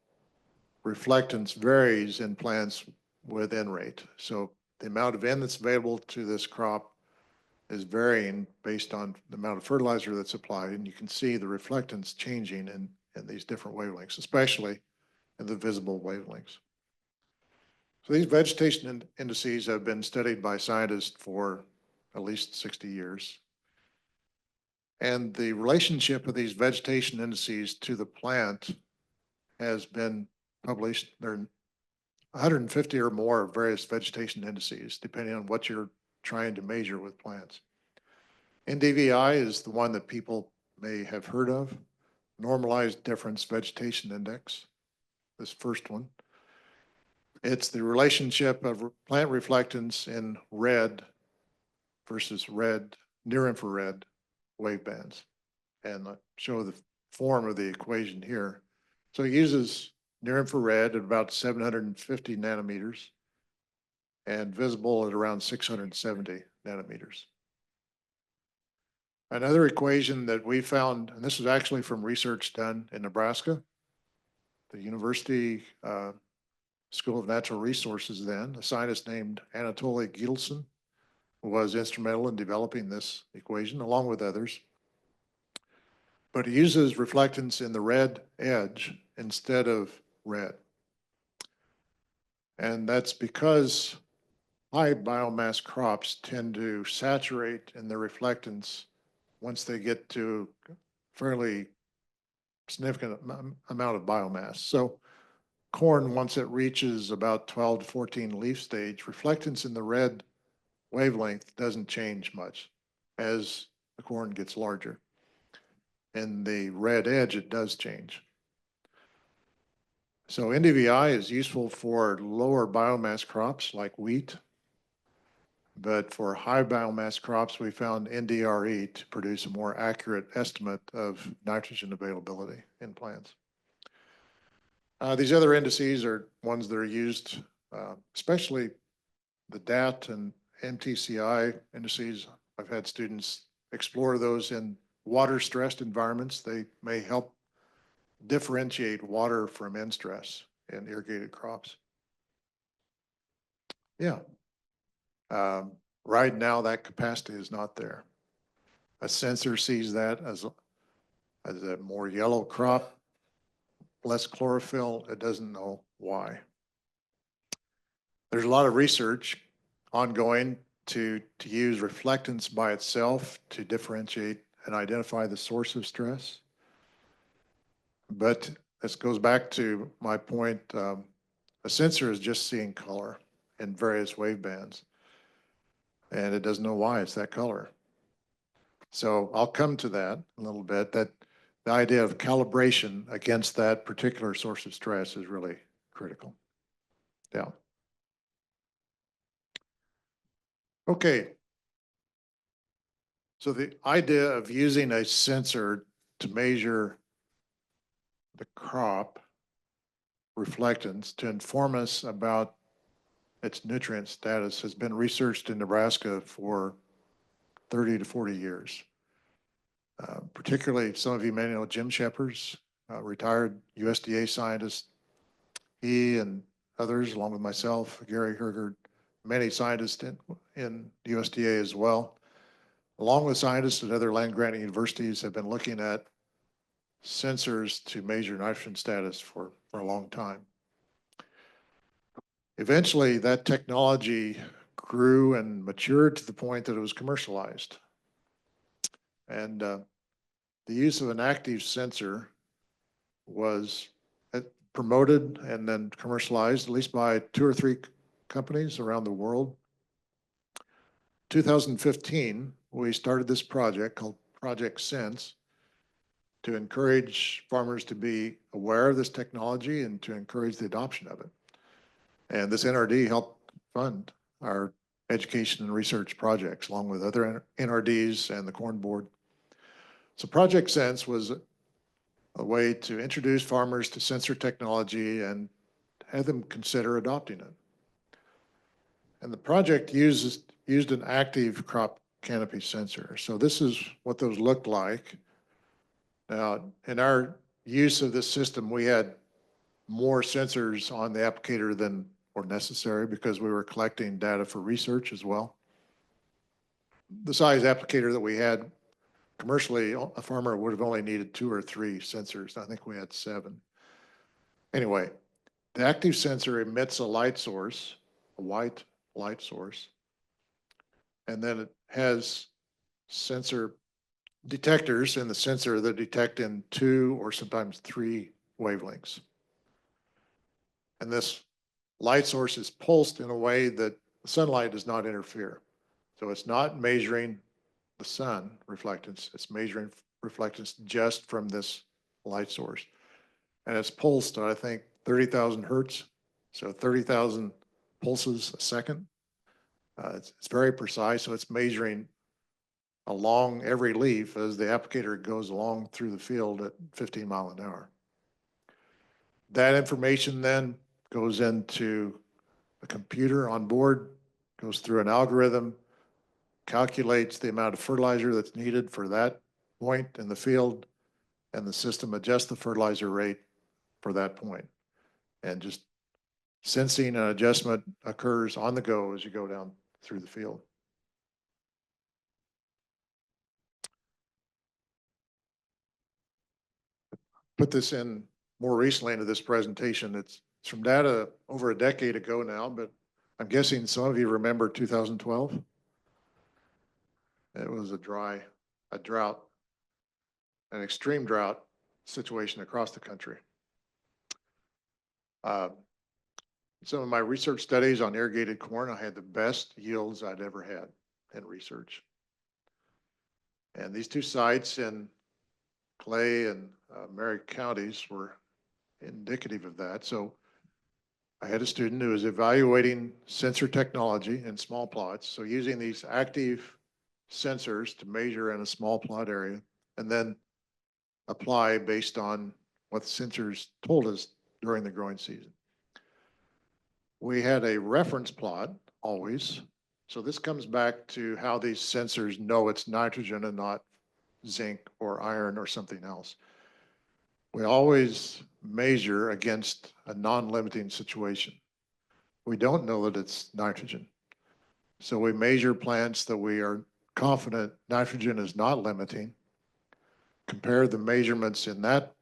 reflectance varies in plants with N rate. So the amount of N that's available to this crop is varying based on the amount of fertilizer that's applied. And you can see the reflectance changing in these different wavelengths, especially in the visible wavelengths. So these vegetation indices have been studied by scientists for at least 60 years. And the relationship of these vegetation indices to the plant has been published. There are 150 or more various vegetation indices, depending on what you're trying to measure with plants. NDVI is the one that people may have heard of, Normalized Difference Vegetation Index, this first one. It's the relationship of plant reflectance in red versus red, near infrared wave bands. And I'll show the form of the equation here. So it uses near infrared at about 750 nanometers and visible at around 670 nanometers. Another equation that we found, and this is actually from research done in Nebraska, the University School of Natural Resources then, a scientist named Anatoly Gielsen was instrumental in developing this equation along with others. But it uses reflectance in the red edge instead of red. And that's because high biomass crops tend to saturate in their reflectance once they get to fairly significant amount of biomass. So corn, once it reaches about 12 to 14 leaf stage, reflectance in the red wavelength doesn't change much as the corn gets larger. In the red edge, it does change. So NDVI is useful for lower biomass crops like wheat. But for high biomass crops, we found NDRE to produce a more accurate estimate of nitrogen availability in plants. These other indices are ones that are used, especially the DAT and MTCI indices. I've had students explore those in water stressed environments. They may help differentiate water from N stress in irrigated crops. Yeah. Right now, that capacity is not there. A sensor sees that as a more yellow crop, less chlorophyll. It doesn't know why. There's a lot of research ongoing to use reflectance by itself to differentiate and identify the source of stress. But this goes back to my point. A sensor is just seeing color in various wave bands, and it doesn't know why it's that color. So I'll come to that a little bit, that the idea of calibration against that particular source of stress is really critical. Yeah. Okay. So the idea of using a sensor to measure the crop reflectance to inform us about its nutrient status has been researched in Nebraska for 30 to 40 years. Particularly, some of you may know Jim Shepherd's, retired USDA scientist. He and others, along with myself, Gary Hergard, many scientists in USDA as well, along with scientists at other land granting universities, have been looking at sensors to measure nitrogen status for a long time. Eventually, that technology grew and matured to the point that it was commercialized. And the use of an active sensor was promoted and then commercialized, at least by 2 or 3 companies around the world. 2015, we started this project called Project Sense to encourage farmers to be aware of this technology and to encourage the adoption of it. And this NRD helped fund our education and research projects, along with other NRDs and the Corn Board. So Project Sense was a way to introduce farmers to sensor technology and have them consider adopting it. And the project used an active crop canopy sensor. So this is what those looked like. Now, in our use of this system, we had more sensors on the applicator than were necessary because we were collecting data for research as well. The size applicator that we had commercially, a farmer would have only needed 2 or 3 sensors. I think we had 7. Anyway, the active sensor emits a light source, a white light source, and then it has sensor detectors in the sensor that detect in 2 or sometimes 3 wavelengths. And this light source is pulsed in a way that the sunlight does not interfere. So it's not measuring the sun reflectance, it's measuring reflectance just from this light source. And it's pulsed at, I think, 30,000 hertz, so 30,000 pulses a second. It's very precise, so it's measuring along every leaf as the applicator goes along through the field at 15 miles an hour. That information then goes into a computer on board, goes through an algorithm, calculates the amount of fertilizer that's needed for that point in the field, and the system adjusts the fertilizer rate for that point. And just sensing and adjustment occurs on the go as you go down through the field. Put this in more recently into this presentation. It's from data over a decade ago now, but I'm guessing some of you remember 2012. It was a drought, an extreme drought situation across the country. Some of my research studies on irrigated corn, I had the best yields I'd ever had in research. And these 2 sites in Clay and Merritt counties were indicative of that. So I had a student who was evaluating sensor technology in small plots. So using these active sensors to measure in a small plot area and then apply based on what the sensors told us during the growing season. We had a reference plot always. So this comes back to how these sensors know it's nitrogen and not zinc or iron or something else. We always measure against a non-limiting situation. We don't know that it's nitrogen. So we measure plants that we are confident nitrogen is not limiting, compare the measurements in that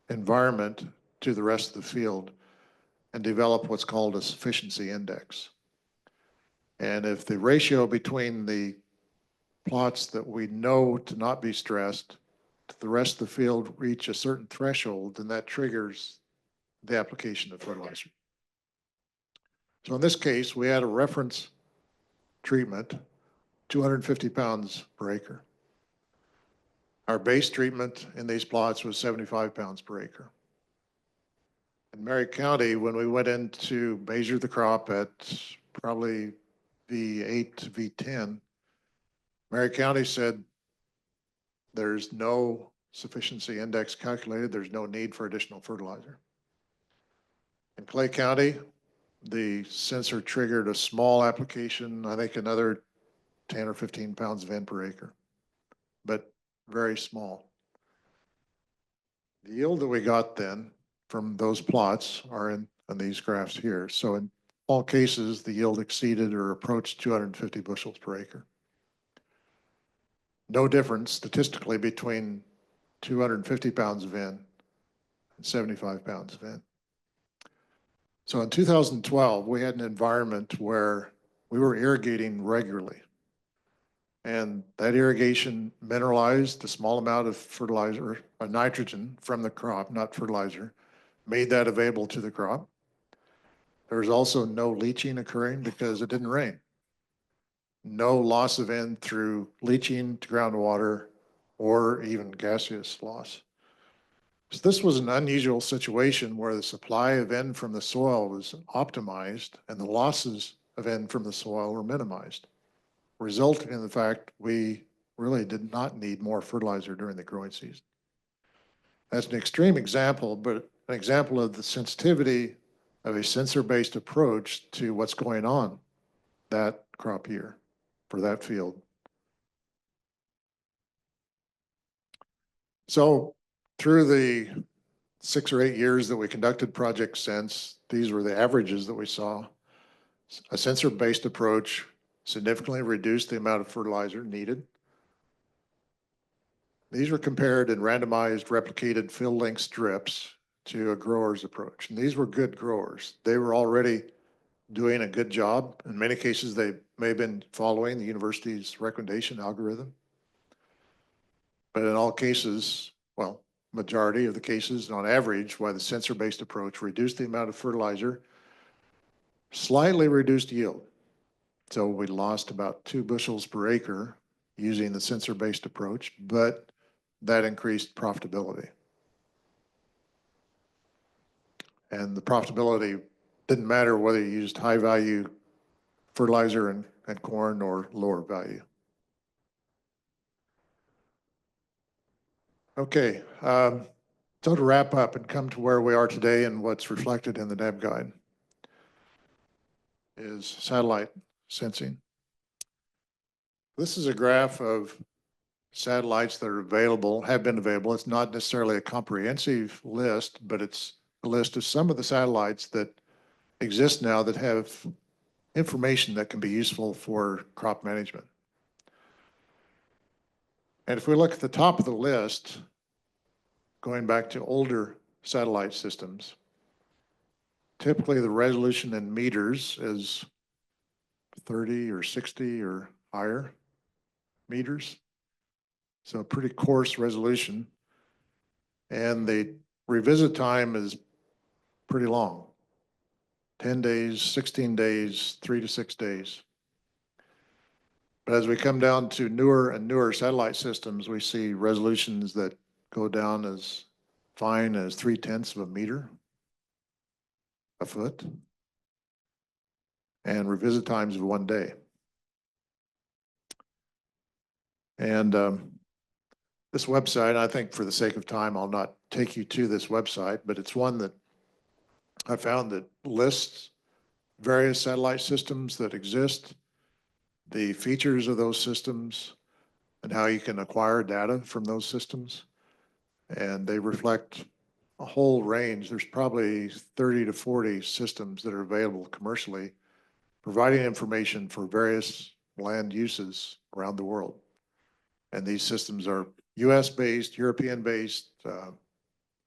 environment to the rest of the field, and develop what's called a sufficiency index. And if the ratio between the plots that we know to not be stressed to the rest of the field reach a certain threshold, then that triggers the application of fertilizer. So in this case, we had a reference treatment, 250 pounds per acre. Our base treatment in these plots was 75 pounds per acre. In Marion County, when we went in to measure the crop at probably V8 to V10, Marion County said there's no sufficiency index calculated, there's no need for additional fertilizer. In Clay County, the sensor triggered a small application, I think another 10 or 15 pounds of N per acre, but very small. The yield that we got then from those plots are in these graphs here. So in all cases, the yield exceeded or approached 250 bushels per acre. No difference statistically between 250 pounds of N and 75 pounds of N. So in 2012, we had an environment where we were irrigating regularly. And that irrigation mineralized a small amount of fertilizer, nitrogen from the crop, not fertilizer, made that available to the crop. There was also no leaching occurring because it didn't rain. No loss of N through leaching to groundwater or even gaseous loss. So this was an unusual situation where the supply of N from the soil was optimized and the losses of N from the soil were minimized, resulting in the fact we really did not need more fertilizer during the growing season. That's an extreme example, but an example of the sensitivity of a sensor-based approach to what's going on that crop year for that field. So through the 6 or 8 years that we conducted Project Sense, these were the averages that we saw. A sensor-based approach significantly reduced the amount of fertilizer needed. These were compared in randomized replicated field length strips to a grower's approach. And these were good growers. They were already doing a good job. In many cases, they may have been following the university's recommendation algorithm. But in all cases, well, majority of the cases, on average, why the sensor-based approach reduced the amount of fertilizer, slightly reduced yield. So we lost about 2 bushels per acre using the sensor-based approach, but that increased profitability. And the profitability didn't matter whether you used high value fertilizer and corn or lower value. Okay, so to wrap up and come to where we are today and what's reflected in the NAB guide is satellite sensing. This is a graph of satellites that are available, have been available. It's not necessarily a comprehensive list, but it's a list of some of the satellites that exist now that have information that can be useful for crop management. And if we look at the top of the list, going back to older satellite systems, typically the resolution in meters is 30 or 60 or higher meters. So pretty coarse resolution. And the revisit time is pretty long. 10 days, 16 days, 3 to 6 days. But as we come down to newer and newer satellite systems, we see resolutions that go down as fine as 0.3 of a meter. a foot, and revisit times of 1 day. And this website, I think for the sake of time, I'll not take you to this website, but it's one that I found that lists various satellite systems that exist, the features of those systems, and how you can acquire data from those systems. And they reflect a whole range. There's probably 30 to 40 systems that are available commercially, providing information for various land uses around the world. And these systems are US based, European based,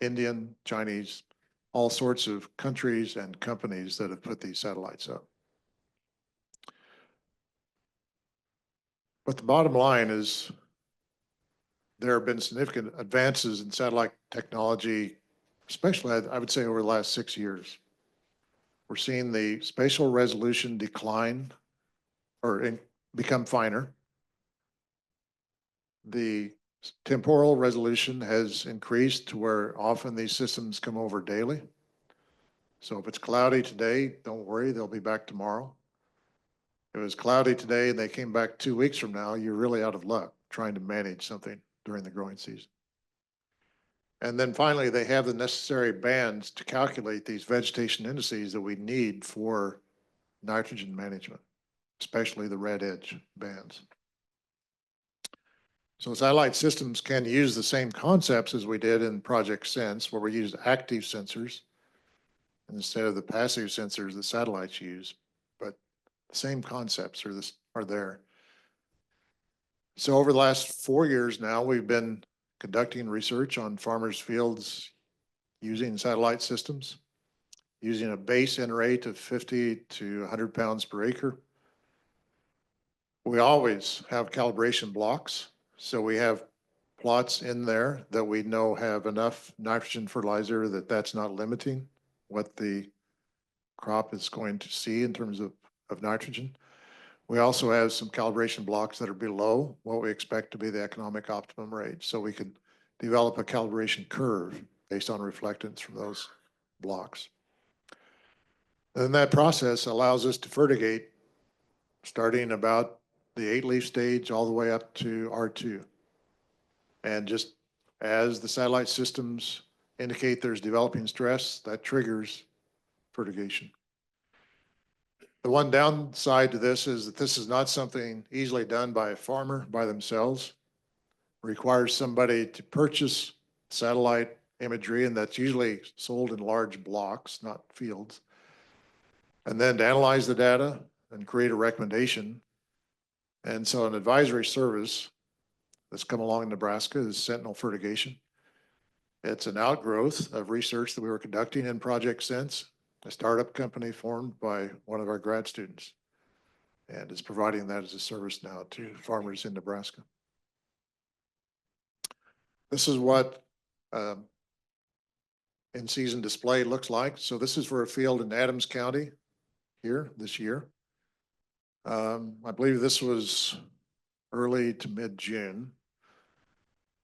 Indian, Chinese, all sorts of countries and companies that have put these satellites up. But the bottom line is there have been significant advances in satellite technology, especially I would say over the last 6 years. We're seeing the spatial resolution decline or become finer. The temporal resolution has increased to where often these systems come over daily. So if it's cloudy today, don't worry, they'll be back tomorrow. If it was cloudy today and they came back 2 weeks from now, you're really out of luck trying to manage something during the growing season. And then finally, they have the necessary bands to calculate these vegetation indices that we need for nitrogen management, especially the red edge bands. So satellite systems can use the same concepts as we did in Project Sense, where we used active sensors instead of the passive sensors that satellites use, but the same concepts are there. So over the last 4 years now, we've been conducting research on farmers' fields using satellite systems, using a base N rate of 50 to 100 pounds per acre. We always have calibration blocks, so we have plots in there that we know have enough nitrogen fertilizer that that's not limiting what the crop is going to see in terms of nitrogen. We also have some calibration blocks that are below what we expect to be the economic optimum rate. So we can develop a calibration curve based on reflectance from those blocks. And that process allows us to fertigate starting about the 8-leaf stage all the way up to R2. And just as the satellite systems indicate there's developing stress, that triggers fertigation. The one downside to this is that this is not something easily done by a farmer by themselves. It requires somebody to purchase satellite imagery, and that's usually sold in large blocks, not fields, and then to analyze the data and create a recommendation. And so an advisory service that's come along in Nebraska is Sentinel Fertigation. It's an outgrowth of research that we were conducting in Project Sense, a startup company formed by one of our grad students, and is providing that as a service now to farmers in Nebraska. This is what in-season display looks like. So this is for a field in Adams County here this year. I believe this was early to mid-June.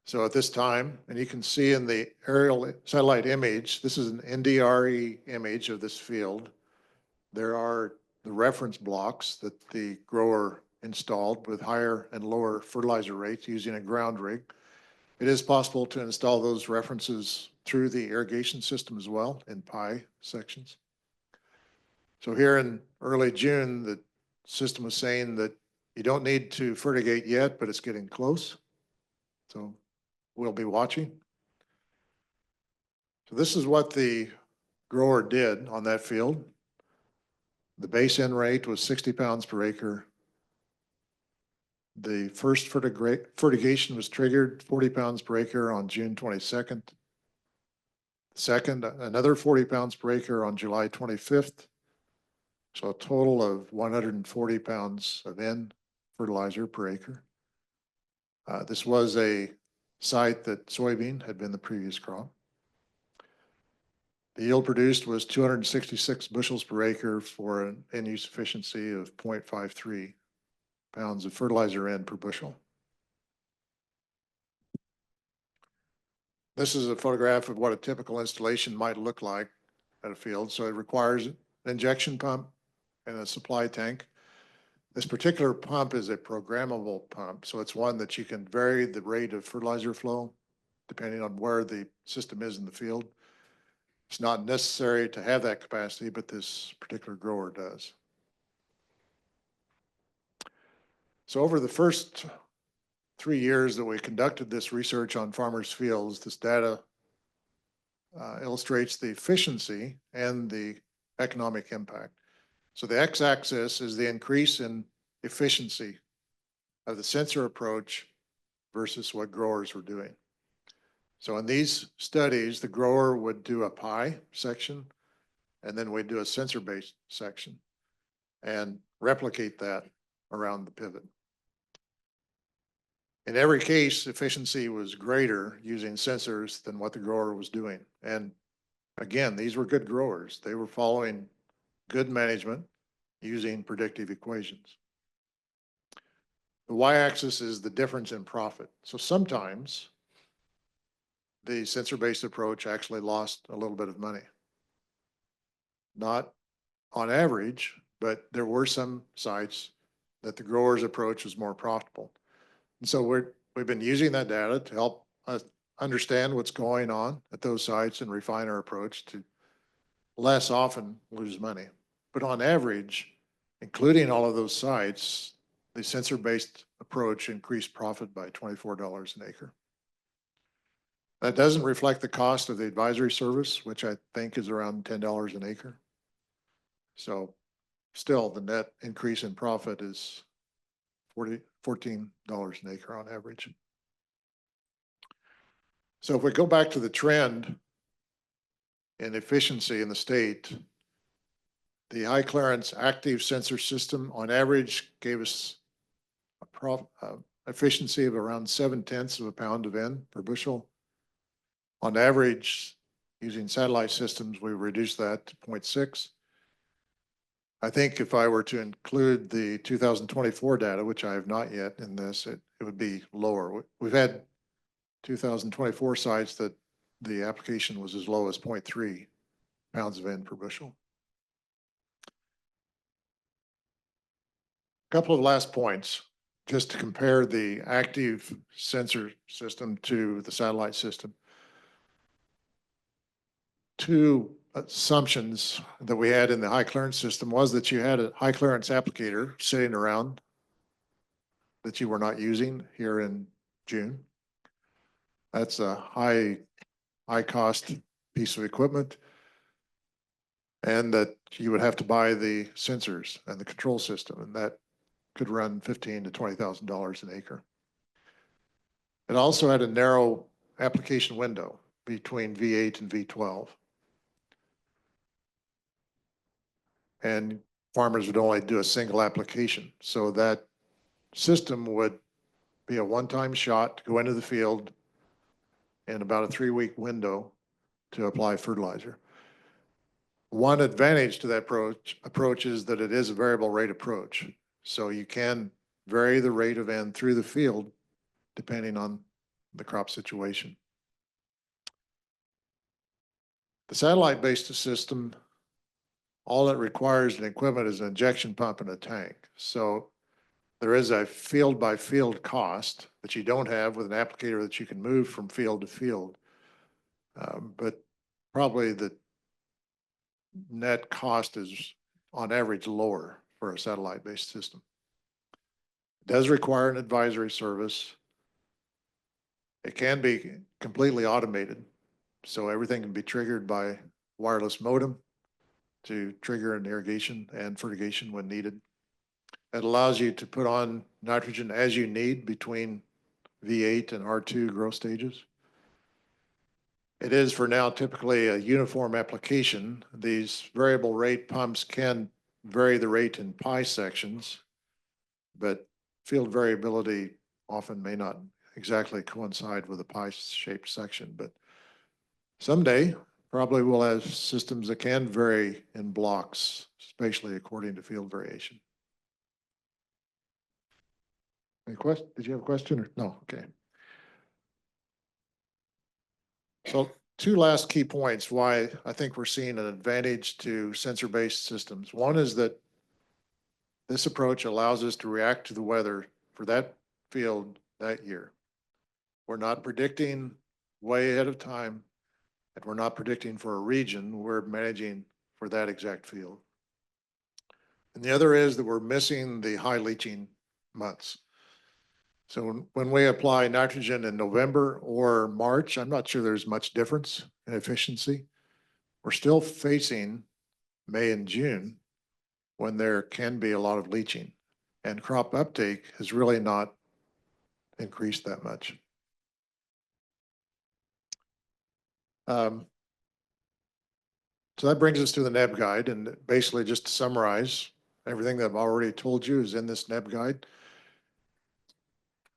So at this time, and you can see in the aerial satellite image, this is an NDRE image of this field. There are the reference blocks that the grower installed with higher and lower fertilizer rates using a ground rig. It is possible to install those references through the irrigation system as well in pie sections. So here in early June, the system was saying that you don't need to fertigate yet, but it's getting close. So we'll be watching. So this is what the grower did on that field. The base N rate was 60 pounds per acre. The first fertigation was triggered 40 pounds per acre on June 22nd. Second, another 40 pounds per acre on July 25th. So a total of 140 pounds of N fertilizer per acre. This was a site that soybean had been the previous crop. The yield produced was 266 bushels per acre for an N-use efficiency of 0.53 pounds of fertilizer N per bushel. This is a photograph of what a typical installation might look like at a field, so it requires an injection pump and a supply tank. This particular pump is a programmable pump, so it's one that you can vary the rate of fertilizer flow depending on where the system is in the field. It's not necessary to have that capacity, but this particular grower does. So over the first 3 years that we conducted this research on farmers' fields, this data illustrates the efficiency and the economic impact. So the x-axis is the increase in efficiency of the sensor approach versus what growers were doing. So in these studies, the grower would do a pie section, and then we'd do a sensor-based section and replicate that around the pivot. In every case, efficiency was greater using sensors than what the grower was doing. And again, these were good growers. They were following good management using predictive equations. The y-axis is the difference in profit. So sometimes the sensor-based approach actually lost a little bit of money. Not on average, but there were some sites that the grower's approach was more profitable. And so we've been using that data to help us understand what's going on at those sites and refine our approach to less often lose money. But on average, including all of those sites, the sensor-based approach increased profit by $24 an acre. That doesn't reflect the cost of the advisory service, which I think is around $10 an acre. So still, the net increase in profit is $14 an acre on average. So if we go back to the trend in efficiency in the state, the high clearance active sensor system on average gave us a efficiency of around 0.7 of a pound of N per bushel. On average, using satellite systems, we reduced that to 0.6. I think if I were to include the 2024 data, which I have not yet in this, it would be lower. We've had 2024 sites that the application was as low as 0.3 pounds of N per bushel. A couple of last points, just to compare the active sensor system to the satellite system. Two assumptions that we had in the high clearance system was that you had a high clearance applicator sitting around that you were not using here in June. That's a high cost piece of equipment, and that you would have to buy the sensors and the control system, and that could run $15,000 to $20,000 an acre. It also had a narrow application window between V8 and V12. And farmers would only do a single application. So that system would be a one-time shot to go into the field in about a 3-week window to apply fertilizer. One advantage to that approach is that it is a variable rate approach. So you can vary the rate of N through the field depending on the crop situation. The satellite-based system, all it requires in equipment is an injection pump and a tank. So there is a field by field cost that you don't have with an applicator that you can move from field to field. But probably the net cost is on average lower for a satellite-based system. It does require an advisory service. It can be completely automated. So everything can be triggered by wireless modem to trigger an irrigation and fertigation when needed. It allows you to put on nitrogen as you need between V8 and R2 growth stages. It is for now typically a uniform application. These variable rate pumps can vary the rate in pie sections, but field variability often may not exactly coincide with a pie-shaped section. But someday, probably we'll have systems that can vary in blocks, spatially according to field variation. Any question? Did you have a question or no? Okay. So two last key points why I think we're seeing an advantage to sensor-based systems. One is that this approach allows us to react to the weather for that field that year. We're not predicting way ahead of time, and we're not predicting for a region. We're managing for that exact field. And the other is that we're missing the high leaching months. So when we apply nitrogen in November or March, I'm not sure there's much difference in efficiency. We're still facing May and June when there can be a lot of leaching, and crop uptake has really not increased that much. So that brings us to the NEB guide, and basically just to summarize, everything that I've already told you is in this NEB guide.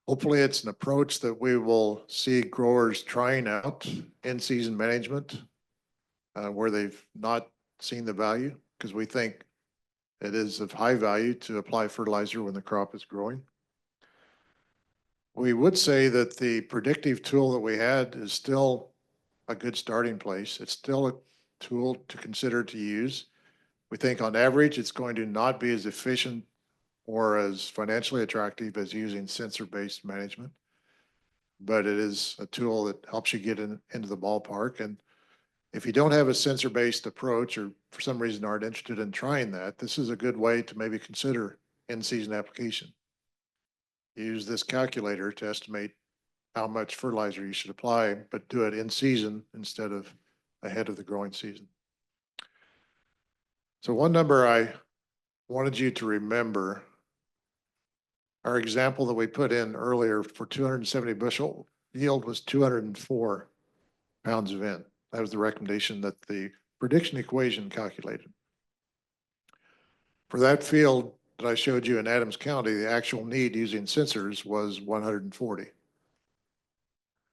Hopefully it's an approach that we will see growers trying out in-season management where they've not seen the value, because we think it is of high value to apply fertilizer when the crop is growing. We would say that the predictive tool that we had is still a good starting place. It's still a tool to consider to use. We think on average, it's going to not be as efficient or as financially attractive as using sensor-based management, but it is a tool that helps you get into the ballpark. And if you don't have a sensor-based approach, or for some reason aren't interested in trying that, this is a good way to maybe consider in-season application. Use this calculator to estimate how much fertilizer you should apply, but do it in season instead of ahead of the growing season. So one number I wanted you to remember, our example that we put in earlier for 270 bushel yield was 204 pounds of N. That was the recommendation that the prediction equation calculated. For that field that I showed you in Adams County, the actual need using sensors was 140.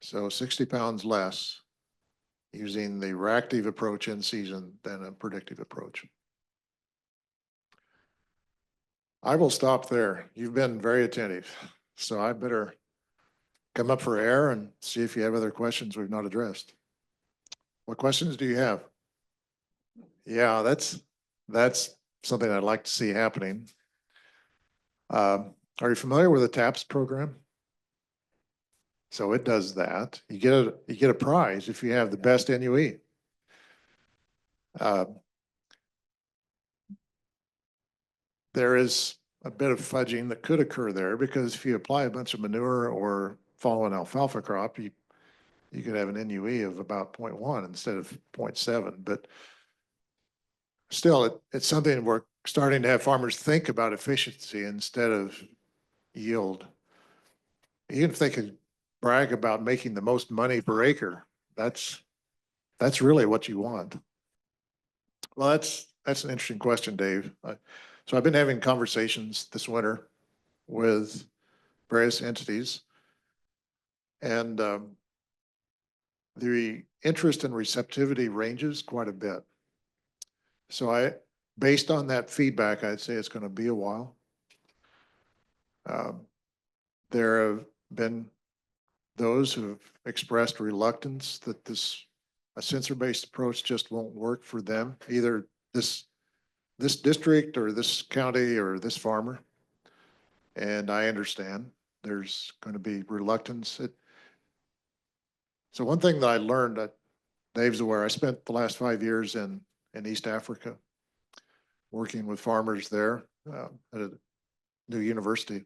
So 60 pounds less using the reactive approach in season than a predictive approach. I will stop there. You've been very attentive, so I better come up for air and see if you have other questions we've not addressed. What questions do you have? Yeah, that's something I'd like to see happening. Are you familiar with the TAPS program? So it does that. You get a prize if you have the best NUE. There is a bit of fudging that could occur there, because if you apply a bunch of manure or follow an alfalfa crop, you could have an NUE of about 0.1 instead of 0.7. But still, it's something we're starting to have farmers think about efficiency instead of yield. Even if they could brag about making the most money per acre, that's really what you want. Well, that's an interesting question, Dave. So I've been having conversations this winter with various entities, and the interest and receptivity ranges quite a bit. So based on that feedback, I'd say it's going to be a while. There have been those who have expressed reluctance that a sensor-based approach just won't work for them, either this district or this county or this farmer. And I understand there's going to be reluctance. So one thing that I learned, that Dave's aware, I spent the last 5 years in East Africa working with farmers there at a new university.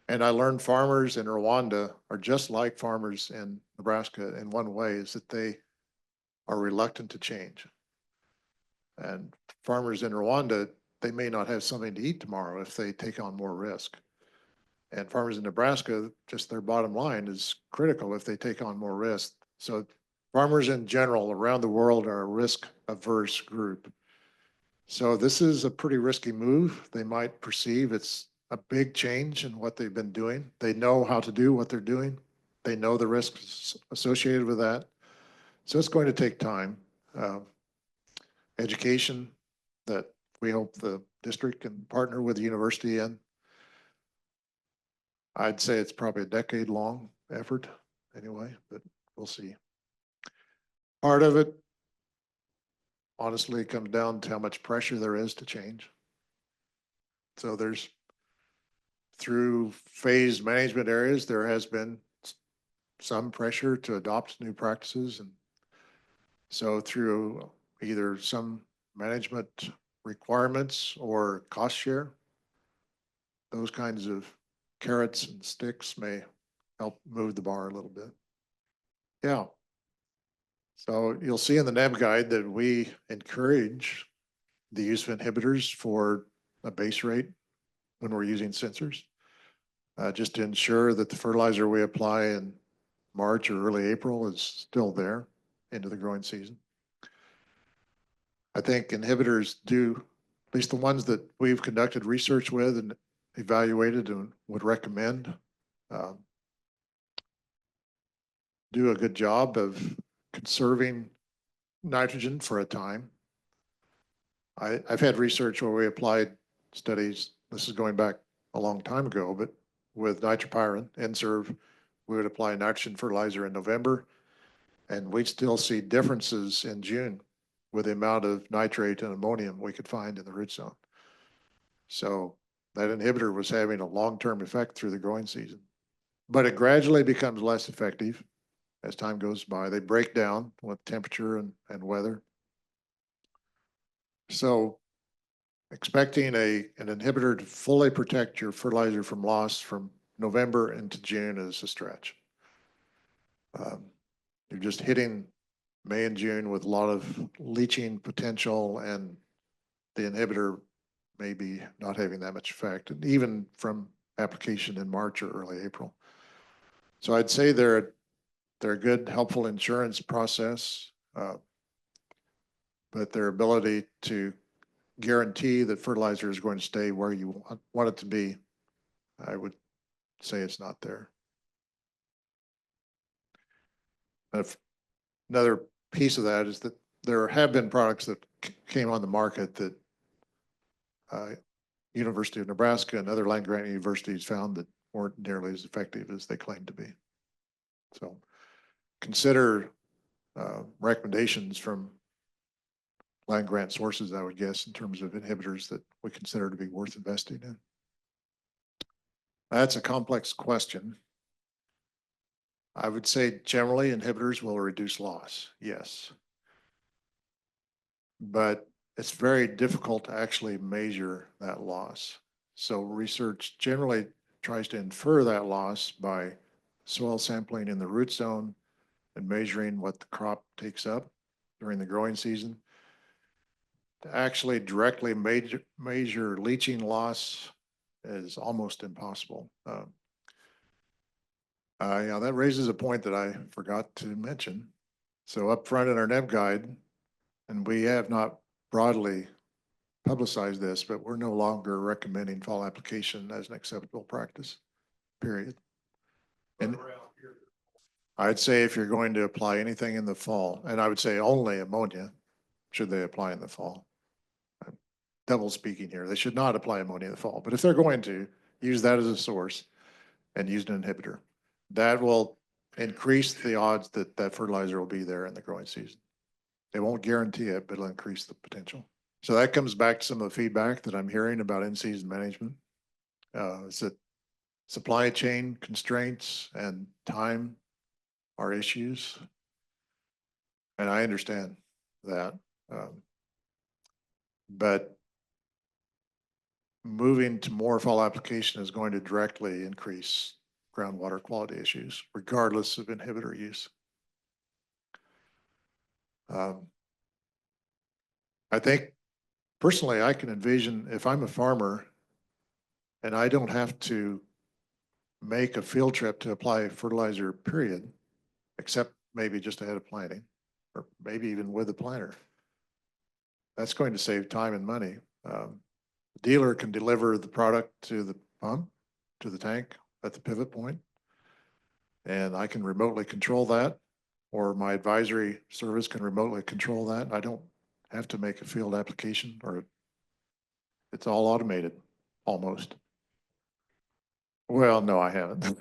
And I learned farmers in Rwanda are just like farmers in Nebraska in one way, is that they are reluctant to change. And farmers in Rwanda, they may not have something to eat tomorrow if they take on more risk. And farmers in Nebraska, just their bottom line is critical if they take on more risk. So farmers in general around the world are a risk-averse group. So this is a pretty risky move. They might perceive it's a big change in what they've been doing. They know how to do what they're doing. They know the risks associated with that. So it's going to take time. Education that we hope the district can partner with the university in. I'd say it's probably a decade-long effort anyway, but we'll see. Part of it honestly comes down to how much pressure there is to change. So there's, through phased management areas, there has been some pressure to adopt new practices. And so through either some management requirements or cost share, those kinds of carrots and sticks may help move the bar a little bit. Yeah. So you'll see in the NEB guide that we encourage the use of inhibitors for a base rate when we're using sensors, just to ensure that the fertilizer we apply in March or early April is still there into the growing season. I think inhibitors do, at least the ones that we've conducted research with and evaluated and would recommend, do a good job of conserving nitrogen for a time. I've had research where we applied studies, this is going back a long time ago, but with nitropyrin, N-Serve, we would apply nitrogen fertilizer in November, and we'd still see differences in June with the amount of nitrate and ammonium we could find in the root zone. So that inhibitor was having a long-term effect through the growing season. But it gradually becomes less effective as time goes by. They break down with temperature and weather. So expecting an inhibitor to fully protect your fertilizer from loss from November into June is a stretch. You're just hitting May and June with a lot of leaching potential, and the inhibitor may be not having that much effect, and even from application in March or early April. So I'd say they're a good, helpful insurance process, but their ability to guarantee that fertilizer is going to stay where you want it to be, I would say it's not there. Another piece of that is that there have been products that came on the market that University of Nebraska and other land-grant universities found that weren't nearly as effective as they claimed to be. So consider recommendations from land-grant sources, I would guess, in terms of inhibitors that we consider to be worth investing in. That's a complex question. I would say generally inhibitors will reduce loss, yes. But it's very difficult to actually measure that loss. So research generally tries to infer that loss by soil sampling in the root zone and measuring what the crop takes up during the growing season. To actually directly measure leaching loss is almost impossible. Yeah, that raises a point that I forgot to mention. So up front in our NEB guide, and we have not broadly publicized this, but we're no longer recommending fall application as an acceptable practice, period. And I'd say if you're going to apply anything in the fall, and I would say only ammonia, should they apply in the fall. I'm double speaking here. They should not apply ammonia in the fall, but if they're going to, use that as a source and use an inhibitor. That will increase the odds that that fertilizer will be there in the growing season. It won't guarantee it, but it'll increase the potential. So that comes back to some of the feedback that I'm hearing about in-season management. Is that supply chain constraints and time are issues. And I understand that. But moving to more fall application is going to directly increase groundwater quality issues, regardless of inhibitor use. I think personally, I can envision if I'm a farmer and I don't have to make a field trip to apply fertilizer, period, except maybe just ahead of planting, or maybe even with a planter. That's going to save time and money. The dealer can deliver the product to the pump, to the tank at the pivot point, and I can remotely control that, or my advisory service can remotely control that. I don't have to make a field application, or it's all automated, almost. Well, no, I haven't.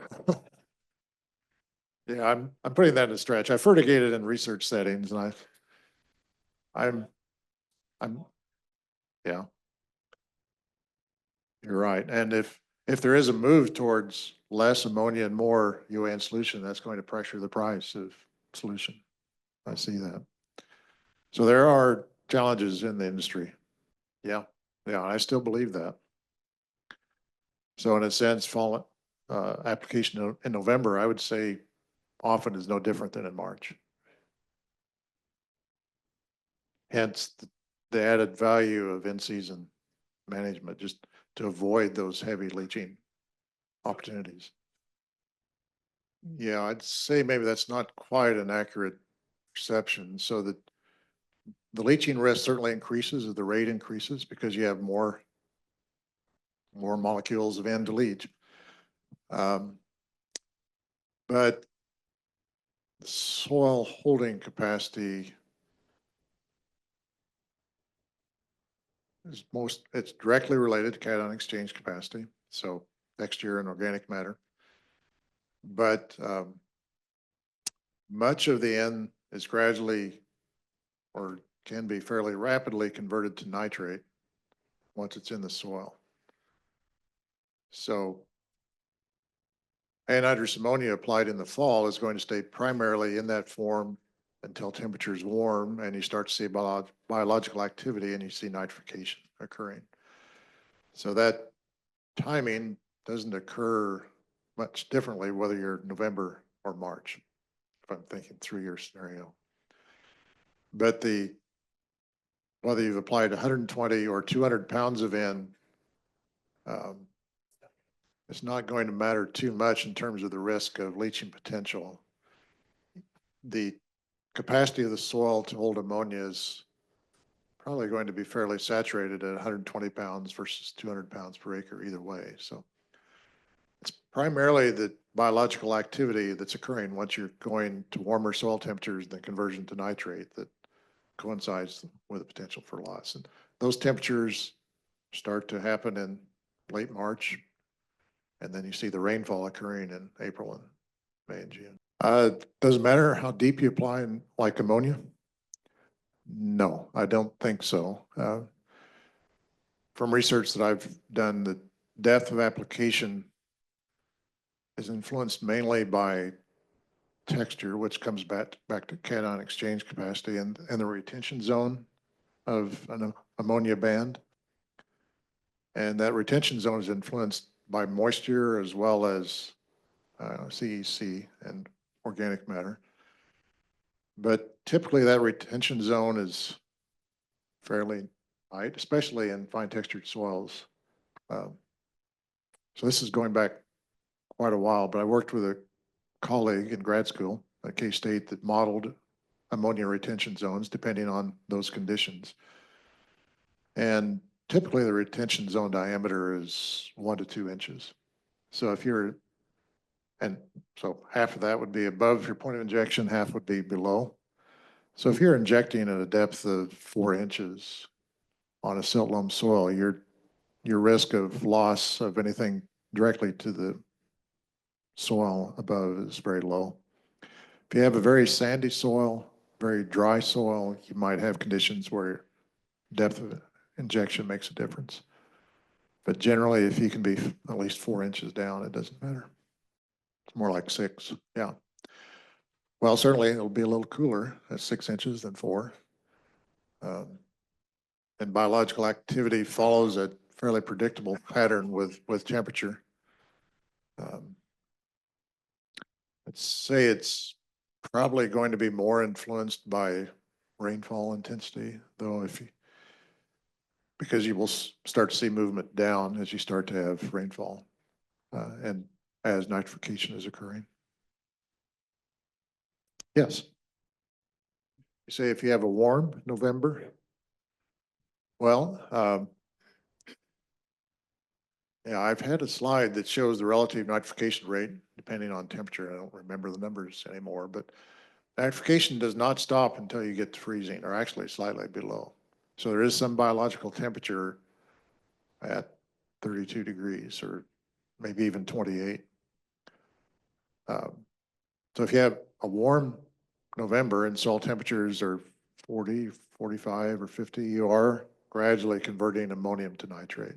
Yeah, I'm putting that in a stretch. I fertigated in research settings and I'm, yeah, you're right. And if there is a move towards less ammonia and more UAN solution, that's going to pressure the price of solution. I see that. So there are challenges in the industry. Yeah, yeah, I still believe that. So in a sense, fall, application in November, I would say often is no different than in March. Hence the added value of in-season management, just to avoid those heavy leaching opportunities. Yeah, I'd say maybe that's not quite an accurate perception. So that the leaching risk certainly increases as the rate increases because you have more molecules of N to leach. But the soil holding capacity is it's directly related to cation exchange capacity. So texture and organic matter. But much of the N is gradually or can be fairly rapidly converted to nitrate once it's in the soil. So anhydrous ammonia applied in the fall is going to stay primarily in that form until temperatures warm and you start to see biological activity and you see nitrification occurring. So that timing doesn't occur much differently whether you're November or March, if I'm thinking 3-year scenario. But whether you've applied 120 or 200 pounds of N, it's not going to matter too much in terms of the risk of leaching potential. The capacity of the soil to hold ammonia is probably going to be fairly saturated at 120 pounds versus 200 pounds per acre either way. So it's primarily the biological activity that's occurring once you're going to warmer soil temperatures and the conversion to nitrate that coincides with the potential for loss. And those temperatures start to happen in late March, and then you see the rainfall occurring in April and May and June. Doesn't matter how deep you apply in like ammonia. No, I don't think so. From research that I've done, the depth of application is influenced mainly by texture, which comes back to cation exchange capacity and the retention zone of an ammonia band. And that retention zone is influenced by moisture as well as CEC and organic matter. But typically that retention zone is fairly tight, especially in fine textured soils. So this is going back quite a while, but I worked with a colleague in grad school at K-State that modeled ammonia retention zones depending on those conditions. And typically the retention zone diameter is 1 to 2 inches. So if you're, and so half of that would be above your point of injection, half would be below. So if you're injecting at a depth of 4 inches on a silt loam soil, your risk of loss of anything directly to the soil above is very low. If you have a very sandy soil, very dry soil, you might have conditions where depth of injection makes a difference. But generally, if you can be at least 4 inches down, it doesn't matter. It's more like 6, yeah. Well, certainly it'll be a little cooler at 6 inches than 4. And biological activity follows a fairly predictable pattern with temperature. Let's say it's probably going to be more influenced by rainfall intensity, though, because you will start to see movement down as you start to have rainfall and as nitrification is occurring. Yes. You say if you have a warm November, well, yeah, I've had a slide that shows the relative nitrification rate depending on temperature. I don't remember the numbers anymore, but nitrification does not stop until you get to freezing, or actually slightly below. So there is some biological temperature at 32 degrees or maybe even 28. So if you have a warm November and soil temperatures are 40, 45, or 50, you are gradually converting ammonium to nitrate.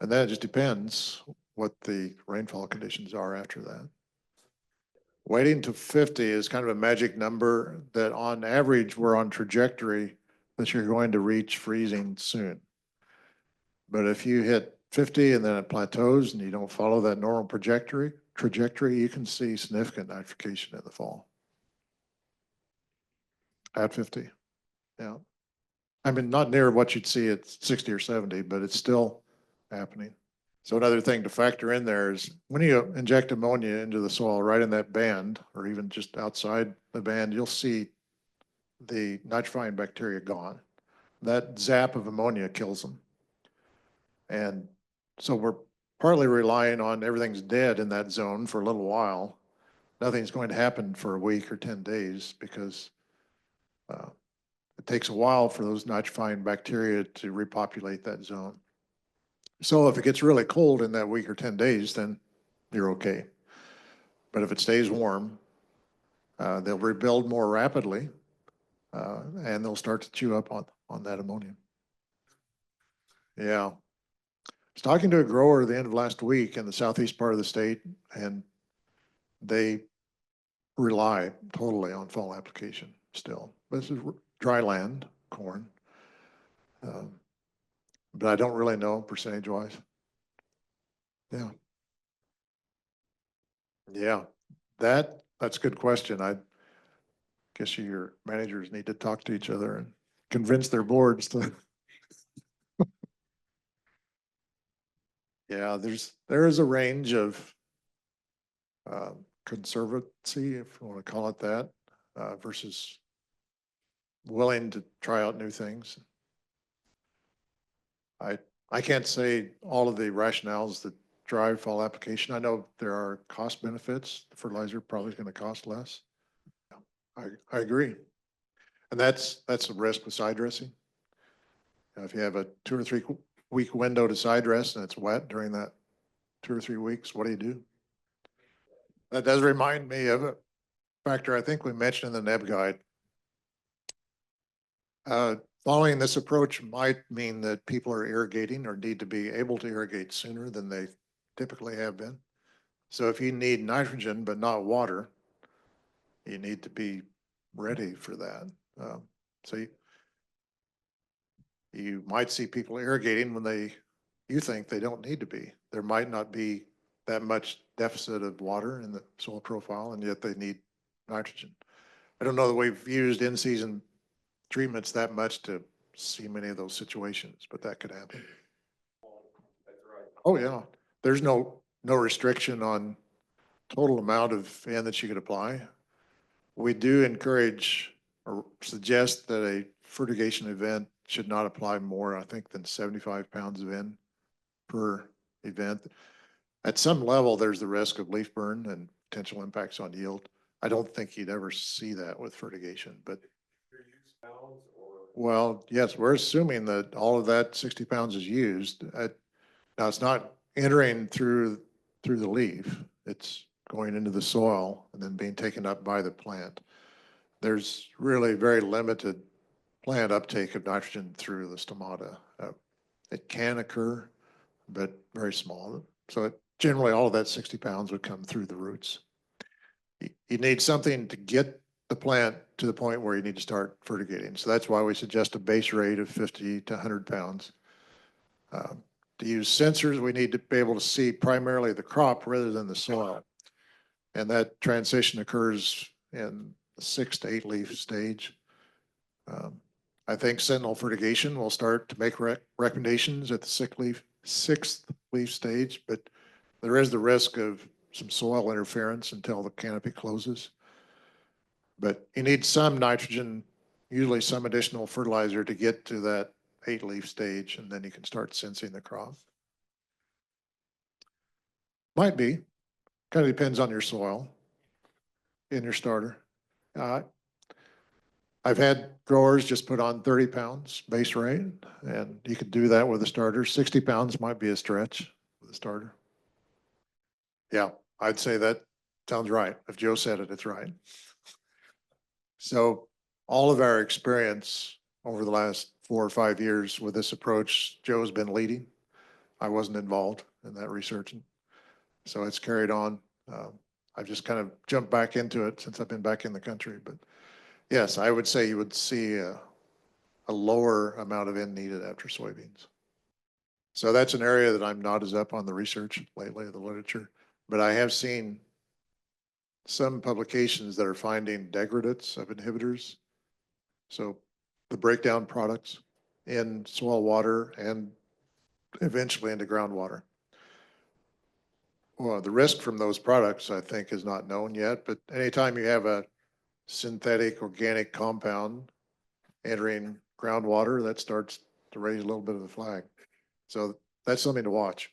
And then it just depends what the rainfall conditions are after that. Waiting to 50 is kind of a magic number that on average, we're on trajectory that you're going to reach freezing soon. But if you hit 50 and then it plateaus and you don't follow that normal trajectory, you can see significant nitrification in the fall. At 50, yeah. I mean, not near what you'd see at 60 or 70, but it's still happening. So another thing to factor in there is when you inject ammonia into the soil right in that band, or even just outside the band, you'll see the nitrifying bacteria gone. That zap of ammonia kills them. And so we're partly relying on everything's dead in that zone for a little while. Nothing's going to happen for a week or 10 days because it takes a while for those nitrifying bacteria to repopulate that zone. So if it gets really cold in that week or 10 days, then you're okay. But if it stays warm, they'll rebuild more rapidly and they'll start to chew up on that ammonium. Yeah. I was talking to a grower at the end of last week in the southeast part of the state, and they rely totally on fall application still. This is dry land, corn. But I don't really know percentage wise. Yeah. Yeah. That's a good question. I guess your managers need to talk to each other and convince their boards to. Yeah, there is a range of conservancy, if you want to call it that, versus willing to try out new things. I can't say all of the rationales that drive fall application. I know there are cost benefits. The fertilizer probably is going to cost less. I agree. And that's a risk with side dressing. If you have a 2 or 3 week window to side dress and it's wet during that 2 or 3 weeks, what do? That does remind me of a factor I think we mentioned in the NEB guide. Following this approach might mean that people are irrigating or need to be able to irrigate sooner than they typically have been. So if you need nitrogen but not water, you need to be ready for that. So you might see people irrigating when you think they don't need to be. There might not be that much deficit of water in the soil profile, and yet they need nitrogen. I don't know that we've used in-season treatments that much to see many of those situations, but that could happen. Oh yeah, there's no restriction on total amount of N that you could apply. We do encourage or suggest that a fertigation event should not apply more, I think, than 75 pounds of N per event. At some level, there's the risk of leaf burn and potential impacts on yield. I don't think you'd ever see that with fertigation, but well, yes, we're assuming that all of that 60 pounds is used. Now it's not entering through the leaf. It's going into the soil and then being taken up by the plant. There's really very limited plant uptake of nitrogen through the stomata. It can occur, but very small. So generally all of that 60 pounds would come through the roots. You need something to get the plant to the point where you need to start fertigating. So that's why we suggest a base rate of 50 to 100 pounds. To use sensors, we need to be able to see primarily the crop rather than the soil. And that transition occurs in the 6 to 8 leaf stage. I think sentinel fertigation will start to make recommendations at the 6th leaf stage, but there is the risk of some soil interference until the canopy closes. But you need some nitrogen, usually some additional fertilizer to get to that 8 leaf stage, and then you can start sensing the crop. Might be, kind of depends on your soil in your starter. I've had growers just put on 30 pounds base rate, and you could do that with a starter. 60 pounds might be a stretch with a starter. Yeah, I'd say that Sounds right. If Joe said it, it's right. So all of our experience over the last 4 or 5 years with this approach, Joe's been leading. I wasn't involved in that research. So it's carried on. I've just kind of jumped back into it since I've been back in the country. But yes, I would say you would see a lower amount of N needed after soybeans. So that's an area that I'm not as up on the research lately, the literature, but I have seen some publications that are finding degradates of inhibitors. So the breakdown products in soil water and eventually into groundwater. Well, the risk from those products, I think, is not known yet, but anytime you have a synthetic organic compound entering groundwater, that starts to raise a little bit of the flag. So that's something to watch.